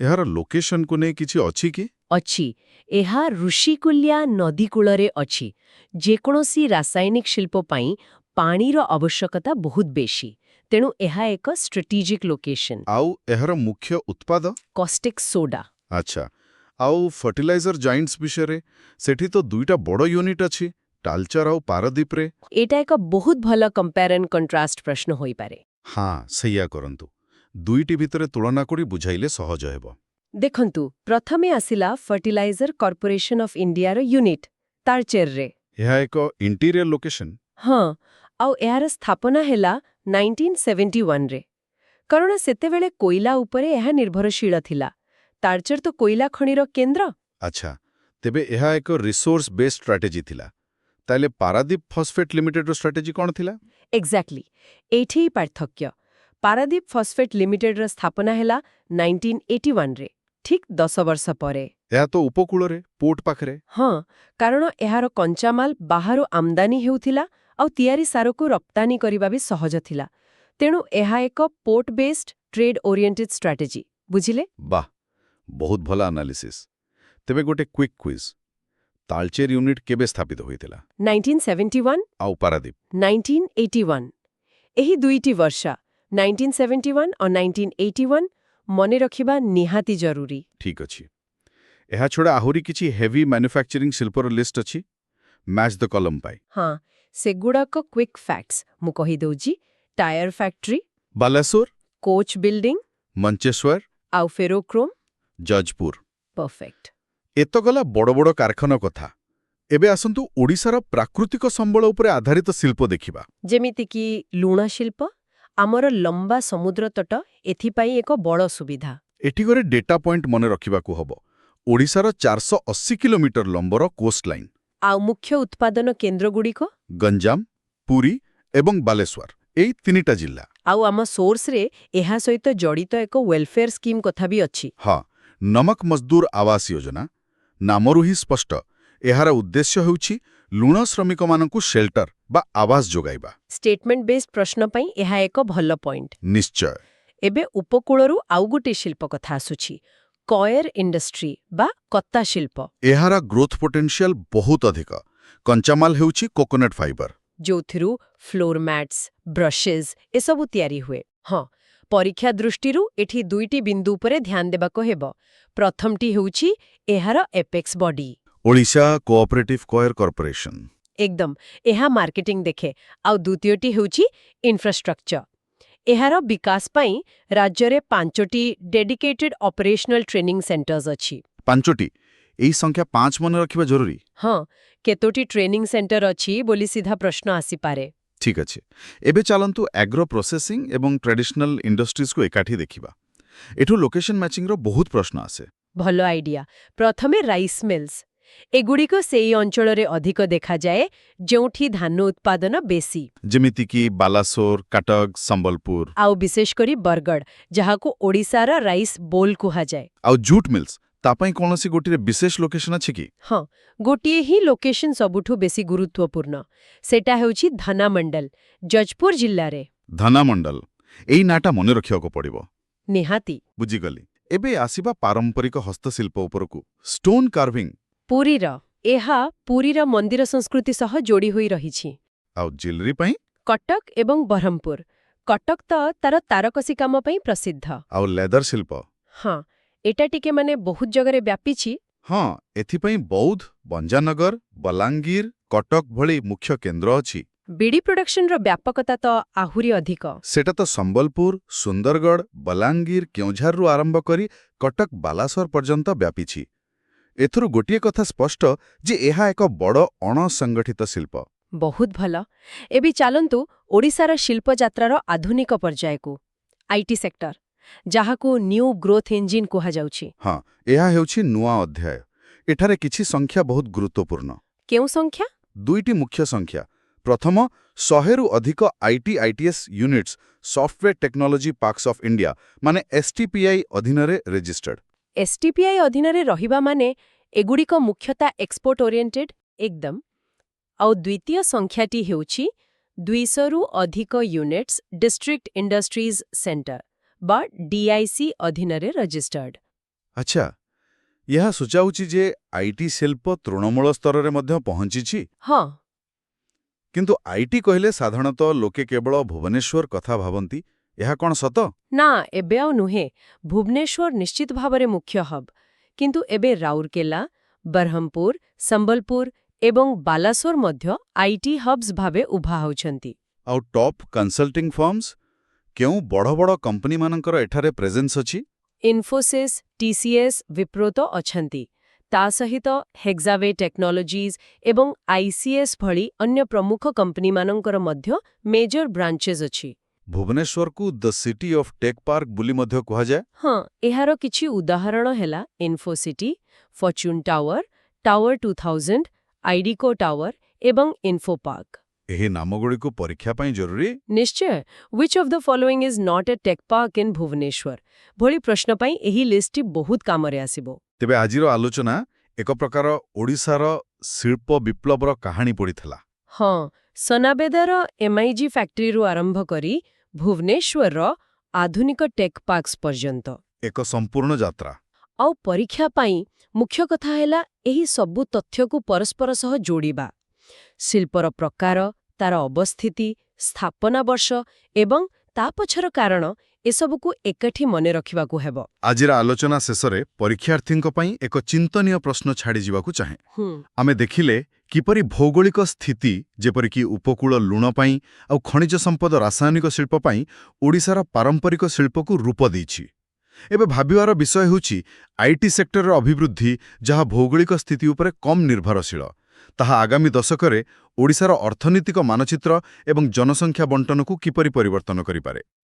ଏହାର ଲୋକେସନକୁ ନେଇ କିଛି ଅଛି କି? ଅଛି। ଏହା ଋଷିକୁଲ୍ୟା ନଦୀ କୂଳରେ ଅଛି। ଯେକୌଣସି ରାସାୟନିକ ଶିଳ୍ପ ପାଇଁ ପାଣିର ଆବଶ୍ୟକତା ବହୁତ ବେଶୀ, ତେଣୁ ଏହା ଏକ ଷ୍ଟ୍ରାଟେଜିକ୍ ଲୋକେସନ୍। ଆଉ ଏହାର ମୁଖ୍ୟ ଉତ୍ପାଦ? Caustic soda. ଆଚ୍ଛା, ଆଉ ଫର୍ଟିଲାଇଜର ଜାଇଣ୍ଟସ୍ ବିଷୟରେ? ସେଠି ତ ଦୁଇଟା ବଡ଼ ୟୁନିଟ୍ ଅଛି, ଟାଲଚର ଆଉ ପାରାଦୀପରେ। ଏଇଟା ଏକ ବହୁତ ଭଲ କମ୍ପେୟାର ଆଣ୍ଡ କଣ୍ଟ୍ରାଷ୍ଟ ପ୍ରଶ୍ନ ହୋଇପାରେ। ହଁ, ସେଇଆ କରନ୍ତୁ। ଦୁଇଟି ଭିତରେ ତୁଳନା କରି ବୁଝାଇଲେ ସହଜ ହେବ। ଦେଖନ୍ତୁ, ପ୍ରଥମେ ଆସିଲା ଫର୍ଟିଲାଇଜର କର୍ପୋରେସନ ଅଫ୍ ଇଣ୍ଡିଆର ୟୁନିଟ୍ ତାଳଚେରରେ। ଏହା ଏକ ଇଣ୍ଟିରିୟର ଲୋକେସନ୍। ହଁ, ଆଉ ଏହାର ସ୍ଥାପନା ହେଲା 1971ରେ। କାରଣ ସେତେବେଳେ କୋଇଲା ଉପରେ ଏହା ନିର୍ଭରଶୀଳ ଥିଲା। ତାଳଚେର ତ କୋଇଲା ଖଣିର କେନ୍ଦ୍ର। ଆଚ୍ଛା, ତେବେ ଏହା ଏକ ରିସୋର୍ସ ବେସ୍ଡ ଷ୍ଟ୍ରାଟେଜି ଥିଲା। ତାହେଲେ ପାରାଦୀପ ଫସ୍ଫେଟ୍ ଲିମିଟେଡର ଷ୍ଟ୍ରାଟେଜି କ'ଣ ଥିଲା? ଏକ୍ଜାକ୍ଟଲି, ଏଇଠି ହିଁ ପାର୍ଥକ୍ୟ। ପାରାଦୀପ ଫସ୍ଫେଟ୍ ଲିମିଟେଡର ସ୍ଥାପନା ହେଲା 1981ରେ, ଠିକ୍ 10 ବର୍ଷ ପରେ। ଏହା ତ ଉପକୂଳରେ, ପୋର୍ଟ ପାଖରେ। ହଁ, କାରଣ ଏହାର କଞ୍ଚାମାଲ ବାହାରୁ ଆମଦାନୀ ହେଉଥିଲା ଆଉ ତିଆରି ସାରକୁ ରପ୍ତାନି କରିବା ବି ସହଜ ଥିଲା। ତେଣୁ ଏହା ଏକ port based trade oriented strategy. ବୁଝିଲେ? ବାଃ, ବହୁତ ଭଲ ଆନାଲିସିସ୍। ତେବେ ଗୋଟେ କ୍ୱିକ୍ କ୍ୱିଜ୍। ତାଳଚେର ୟୁନିଟ୍ କେବେ ସ୍ଥାପିତ ହୋଇଥିଲା? 1971 ଆଉ ପାରାଦୀପ? 1981। ଏହି ଦୁଇଟି ବର୍ଷ 1971 ଓ 1981 ମନେ ରଖିବା ନିହାତି ଜରୁରୀ। ଠିକ୍ ଅଛି। ଏହାଛଡ଼ା ଆହୁରି କିଛି ହେଭି ମ୍ୟାନୁଫ୍ୟାକ୍ଚରିଂ ଶିଳ୍ପର ଲିଷ୍ଟ ଅଛି? ମ୍ୟାଚ୍ ଦ କଲମ୍ ପାଇ। ହଁ, ସେଗୁଡ଼ାକ କ୍ୱିକ୍ ଫ୍ୟାକ୍ଟସ୍ ମୁଁ କହିଦେଉଛି। Tyre factory, Baleswar, coach building, Mancheswar, ଆଉ ଫେରୋକ୍ରୋମ୍। ଜଜପୁର। ପରଫେକ୍ଟ। ଏତ ଗଲା ବଡ଼ ବଡ଼ କାରଖାନା କଥା। ଏବେ ଆସନ୍ତୁ ଓଡ଼ିଶାର ପ୍ରାକୃତିକ ସମ୍ବଳ ଉପରେ ଆଧାରିତ ଶିଳ୍ପ ଦେଖିବା। ଯେମିତିକି ଲୁଣ ଶିଳ୍ପ। ଆମର ଲମ୍ବା ସମୁଦ୍ରତଟ ଏଥିପାଇଁ ଏକ ବଡ଼ ସୁବିଧା। ଏଠି ଗୋଟେ ଡେଟା ପଏଣ୍ଟ ମନେ ରଖିବାକୁ ହେବ। ଓଡ଼ିଶାର 480 କିଲୋମିଟର ଲମ୍ବର କୋଷ୍ଟ ଲାଇନ୍। ଆଉ ମୁଖ୍ୟ ଉତ୍ପାଦନ କେନ୍ଦ୍ରଗୁଡ଼ିକ? ଗଞ୍ଜାମ, ପୁରୀ ଏବଂ ବାଲେଶ୍ୱର, ଏଇ ତିନିଟା ଜିଲ୍ଲା। ଆଉ ଆମ ସୋର୍ସରେ ଏହା ସହିତ ଜଡ଼ିତ ଏକ ୱେଲଫେୟାର ସ୍କିମ୍ କଥା ବି ଅଛି। ହଁ, ନମକ ମଜଦୁର ଆବାସ ଯୋଜନା। ନାମରୁ ହିଁ ସ୍ପଷ୍ଟ, ଏହାର ଉଦ୍ଦେଶ୍ୟ ହେଉଛି ଲୁଣ ଶ୍ରମିକମାନଙ୍କୁ ସେଲ୍ଟର ବା ଆବାସ ଯୋଗାଇବା। ଷ୍ଟେଟମେଣ୍ଟ ବେସ୍ଡ ପ୍ରଶ୍ନ ପାଇଁ ଏହା ଏକ ଭଲ ପଏଣ୍ଟ। ନିଶ୍ଚୟ। ଏବେ ଉପକୂଳରୁ ଆଉ ଗୋଟେ ଶିଳ୍ପ କଥା ଆସୁଛି, କଏର ଇଣ୍ଡଷ୍ଟ୍ରି ବା କତା ଶିଳ୍ପ। ଏହାର ଗ୍ରୋଥ୍ ପୋଟେନ୍ସିଆଲ ବହୁତ ଅଧିକ। କଞ୍ଚାମାଲ ହେଉଛି କୋକୋନଟ୍ ଫାଇବର, ଯୋଉଥିରୁ ଫ୍ଲୋର ମ୍ୟାଟ୍ସ, ବ୍ରଶେସ୍ ଏସବୁ ତିଆରି ହୁଏ। ହଁ, ପରୀକ୍ଷା ଦୃଷ୍ଟିରୁ ଏଠି ଦୁଇଟି ବିନ୍ଦୁ ଉପରେ ଧ୍ୟାନ ଦେବାକୁ ହେବ। ପ୍ରଥମଟି ହେଉଛି ଏହାର apex body. Odisha cooperative coir corporation. ଏକଦମ, ଏହା ମାର୍କେଟିଂ ଦେଖେ। ଆଉ ଦ୍ୱିତୀୟଟି ହେଉଛି ଇନଫ୍ରାଷ୍ଟ୍ରକ୍ଚର। ଏହାର ବିକାଶ ପାଇଁ ରାଜ୍ୟରେ 5ଟି ଡେଡିକେଟେଡ୍ ଅପରେସନାଲ ଟ୍ରେନିଂ ସେଣ୍ଟର୍ସ ଅଛି। 5ଟି? ଏହି ସଂଖ୍ୟା 5 ମନେ ରଖିବା ଜରୁରୀ। ହଁ, କେତୋଟି ଟ୍ରେନିଂ ସେଣ୍ଟର ଅଛି ବୋଲି ସିଧା ପ୍ରଶ୍ନ ଆସିପାରେ। ଠିକ୍ ଅଛି। ଏବେ ଚାଲନ୍ତୁ ଆଗ୍ରୋ ପ୍ରୋସେସିଂ ଏବଂ ଟ୍ରାଡିସନାଲ ଇଣ୍ଡଷ୍ଟ୍ରିଜକୁ ଏକାଠି ଦେଖିବା। ଏଠୁ ଲୋକେସନ ମ୍ୟାଚିଂର ବହୁତ ପ୍ରଶ୍ନ ଆସେ। ଭଲ ଆଇଡିଆ। ପ୍ରଥମେ ରାଇସ୍ ମିଲ୍ସ। ଏଗୁଡ଼ିକ ସେଇ ଅଞ୍ଚଳରେ ଅଧିକ ଦେଖାଯାଏ ଯେଉଁଠି ଧାନ ଉତ୍ପାଦନ ବେଶୀ। ଯେମିତିକି ବାଲାସୋର, କଟକ, ସମ୍ବଲପୁର। ଆଉ ବିଶେଷ କରି ବରଗଡ଼, ଯାହାକୁ ଓଡ଼ିଶାର ରାଇସ୍ ବୋଲ୍ କୁହାଯାଏ। ଆଉ ଜୁଟ୍ ମିଲ୍ସ, ତା ପାଇଁ କୌଣସି ଗୋଟିଏ ବିଶେଷ ଲୋକେସନ ଅଛି କି? ହଁ, ଗୋଟିଏ ହିଁ ଲୋକେସନ ସବୁଠୁ ବେଶୀ ଗୁରୁତ୍ୱପୂର୍ଣ୍ଣ। ସେଟା ହେଉଛି ଧନାମଣ୍ଡଲ, ଜଜପୁର ଜିଲ୍ଲାରେ। ଧନାମଣ୍ଡଲ, ଏଇ ନାଁଟା ମନେ ରଖିବାକୁ ପଡ଼ିବ। ନିହାତି। ବୁଝିଗଲି। ଏବେ ଆସିବା ପାରମ୍ପରିକ ହସ୍ତଶିଳ୍ପ ଉପରକୁ। Stone carving. ପୁରୀର। ଏହା ପୁରୀର ମନ୍ଦିର ସଂସ୍କୃତି ସହ ଯୋଡ଼ି ହୋଇ ରହିଛି। ଆଉ ଜିଲରୀ ପାଇଁ? କଟକ ଏବଂ ବରହମପୁର। କଟକ ତ ତାର ତାରକସି କାମ ପାଇଁ ପ୍ରସିଦ୍ଧ। ଆଉ ଲେଦର ଶିଳ୍ପ? ହଁ, ଏଟା ଟିକେ ବହୁତ ଜାଗାରେ ବ୍ୟାପିଛି। ହଁ, ଏଥିପାଇଁ ବୌଦ୍ଧ, ଭଞ୍ଜନଗର, ବଲାଙ୍ଗୀର, କଟକ ଭଳି ମୁଖ୍ୟ କେନ୍ଦ୍ର ଅଛି। ବିଡି ପ୍ରଡକ୍ସନର ବ୍ୟାପକତା ତ ଆହୁରି ଅଧିକ। ସେଟା ତ ସମ୍ବଲପୁର, ସୁନ୍ଦରଗଡ଼, ବଲାଙ୍ଗୀର, କେଉଁଝରରୁ ଆରମ୍ଭ କରି କଟକ, ବାଲାସୋର ପର୍ଯ୍ୟନ୍ତ ବ୍ୟାପିଛି। ଏଥିରୁ ଗୋଟିଏ କଥା ସ୍ପଷ୍ଟ ଯେ ଏହା ଏକ ବଡ଼ ଅଣସଂଗଠିତ ଶିଳ୍ପ। ବହୁତ ଭଲ। ଏବେ ଚାଲନ୍ତୁ ଓଡ଼ିଶାର ଶିଳ୍ପଯାତ୍ରାର ଆଧୁନିକ ପର୍ଯ୍ୟାୟକୁ, ଆଇଟି ସେକ୍ଟର, ଯାହାକୁ ନ୍ୟୁ ଗ୍ରୋଥ୍ ଇଞ୍ଜିନ୍ କୁହାଯାଉଛି। ହଁ, ଏହା ହେଉଛି ନୂଆ ଅଧ୍ୟାୟ। ଏଠାରେ କିଛି ସଂଖ୍ୟା ବହୁତ ଗୁରୁତ୍ୱପୂର୍ଣ୍ଣ। କେଉଁ ସଂଖ୍ୟା? ଦୁଇଟି ମୁଖ୍ୟ ସଂଖ୍ୟା। ପ୍ରଥମ, 100ରୁ ଅଧିକ ITES units software technology parks of India ମାନେ STPI ଅଧୀନରେ ରେଜିଷ୍ଟର୍ଡ। STPI ଅଧୀନରେ ରହିବା ମାନେ ଏଗୁଡ଼ିକ ମୁଖ୍ୟତଃ ଏକ୍ସପୋର୍ଟ ଓରିଏଣ୍ଟେଡ୍ ଏକଦମ। ଆଉ ଦ୍ୱିତୀୟ ସଂଖ୍ୟାଟି ହେଉଛି 200ରୁ ଅଧିକ ୟୁନିଟ୍ସ ଡିଷ୍ଟ୍ରିକ୍ଟ ଇଣ୍ଡଷ୍ଟ୍ରିଜ୍ ସେଣ୍ଟର ବା DIC ଅଧୀନରେ ରେଜିଷ୍ଟର୍ଡ। ଆଚ୍ଛା, ଏହା ସୂଚାଉଛି ଯେ ଆଇଟି ଶିଳ୍ପ ତୃଣମୂଳ ସ୍ତରରେ ମଧ୍ୟ ପହଞ୍ଚିଛି। ହଁ। କିନ୍ତୁ ଆଇଟି କହିଲେ ସାଧାରଣତଃ ଲୋକେ କେବଳ ଭୁବନେଶ୍ୱର କଥା ଭାବନ୍ତି। ଏହା କ'ଣ ସତ? ନା, ଏବେ ଆଉ ନୁହେଁ। ଭୁବନେଶ୍ୱର ନିଶ୍ଚିତ ଭାବରେ ମୁଖ୍ୟ ହବ୍, କିନ୍ତୁ ଏବେ ରାଉରକେଲା, ବରହମପୁର, ସମ୍ବଲପୁର ଏବଂ ବାଲାସୋର ମଧ୍ୟ ଆଇଟି ହବ୍ସ ଭାବେ ଉଭା ହେଉଛନ୍ତି। ଆଉ ଟପ୍ କନସଲ୍ଟିଂ ଫର୍ମସ୍? କେଉଁ ବଡ଼ ବଡ଼ କମ୍ପାନୀମାନଙ୍କର ଏଠାରେ ପ୍ରେଜେନ୍ସ ଅଛି? ଇନଫୋସିସ୍, TCS, ୱିପ୍ରୋ ତ ଅଛନ୍ତି। ତା ସହିତ ହେକ୍ସାୱେ ଟେକ୍ନୋଲୋଜିଜ୍ ଏବଂ ICS ଭଳି ଅନ୍ୟ ପ୍ରମୁଖ କମ୍ପାନୀମାନଙ୍କର ମଧ୍ୟ ମେଜର ବ୍ରାଞ୍ଚେସ୍ ଅଛି। ଭୁବନେଶ୍ୱରକୁ the city of tech park ବୋଲି ମଧ୍ୟ କୁହାଯାଏ। ହଁ, ଏହାର କିଛି ଉଦାହରଣ ହେଲା Infocity, Fortune Tower, Tower 2000, IDCO tower ଏବଂ ଇନଫୋପାର୍କ। ଏହି ନାମଗୁଡ଼ିକୁ ପରୀକ୍ଷା ପାଇଁ ଜରୁରୀ। ନିଶ୍ଚୟ। Which of the following is not a tech park in Bhubaneswar ଭଳି ପ୍ରଶ୍ନ ପାଇଁ ଏହି ଲିଷ୍ଟଟି ବହୁତ କାମରେ ଆସିବ। ତେବେ ଆଜିର ଆଲୋଚନା ଏକ ପ୍ରକାର ଓଡ଼ିଶାର ଶିଳ୍ପ ବିପ୍ଳବର କାହାଣୀ ପଡ଼ିଥିଲା। ହଁ, ସନାବେଦାର MIG ଫ୍ୟାକ୍ଟ୍ରିରୁ ଆରମ୍ଭ କରି ଭୁବନେଶ୍ୱରର ଆଧୁନିକ ଟେକ୍ ପାର୍କସ୍ ପର୍ଯ୍ୟନ୍ତ ଏକ ସମ୍ପୂର୍ଣ୍ଣ ଯାତ୍ରା। ଆଉ ପରୀକ୍ଷା ପାଇଁ ମୁଖ୍ୟ କଥା ହେଲା ଏହି ସବୁ ତଥ୍ୟକୁ ପରସ୍ପର ସହ ଯୋଡ଼ିବା। ଶିଳ୍ପର ପ୍ରକାର, ତାର ଅବସ୍ଥିତି, ସ୍ଥାପନା ବର୍ଷ ଏବଂ ତା ପଛର କାରଣ ଏସବୁକୁ ଏକାଠି ମନେ ରଖିବାକୁ ହେବ। ଆଜିର ଆଲୋଚନା ଶେଷରେ ପରୀକ୍ଷାର୍ଥୀଙ୍କ ପାଇଁ ଏକ ଚିନ୍ତନୀୟ ପ୍ରଶ୍ନ ଛାଡ଼ିଯିବାକୁ ଚାହେଁ। ଆମେ ଦେଖିଲେ କିପରି ଭୌଗୋଳିକ ସ୍ଥିତି, ଯେପରିକି ଉପକୂଳ ଲୁଣ ପାଇଁ ଆଉ ଖଣିଜ ସମ୍ପଦ ରାସାୟନିକ ଶିଳ୍ପ ପାଇଁ ଓଡ଼ିଶାର ପାରମ୍ପରିକ ଶିଳ୍ପକୁ ରୂପ ଦେଇଛି। ଏବେ ଭାବିବାର ବିଷୟ ହେଉଛି ଆଇଟି ସେକ୍ଟରର ଅଭିବୃଦ୍ଧି, ଯାହା ଭୌଗୋଳିକ ସ୍ଥିତି ଉପରେ କମ୍ ନିର୍ଭରଶୀଳ, ତାହା ଆଗାମୀ ଦଶକରେ ଓଡ଼ିଶାର ଅର୍ଥନୀତିକ ମାନଚିତ୍ର ଏବଂ ଜନସଂଖ୍ୟା ବଣ୍ଟନକୁ କିପରି ପରିବର୍ତ୍ତନ କରିପାରେ।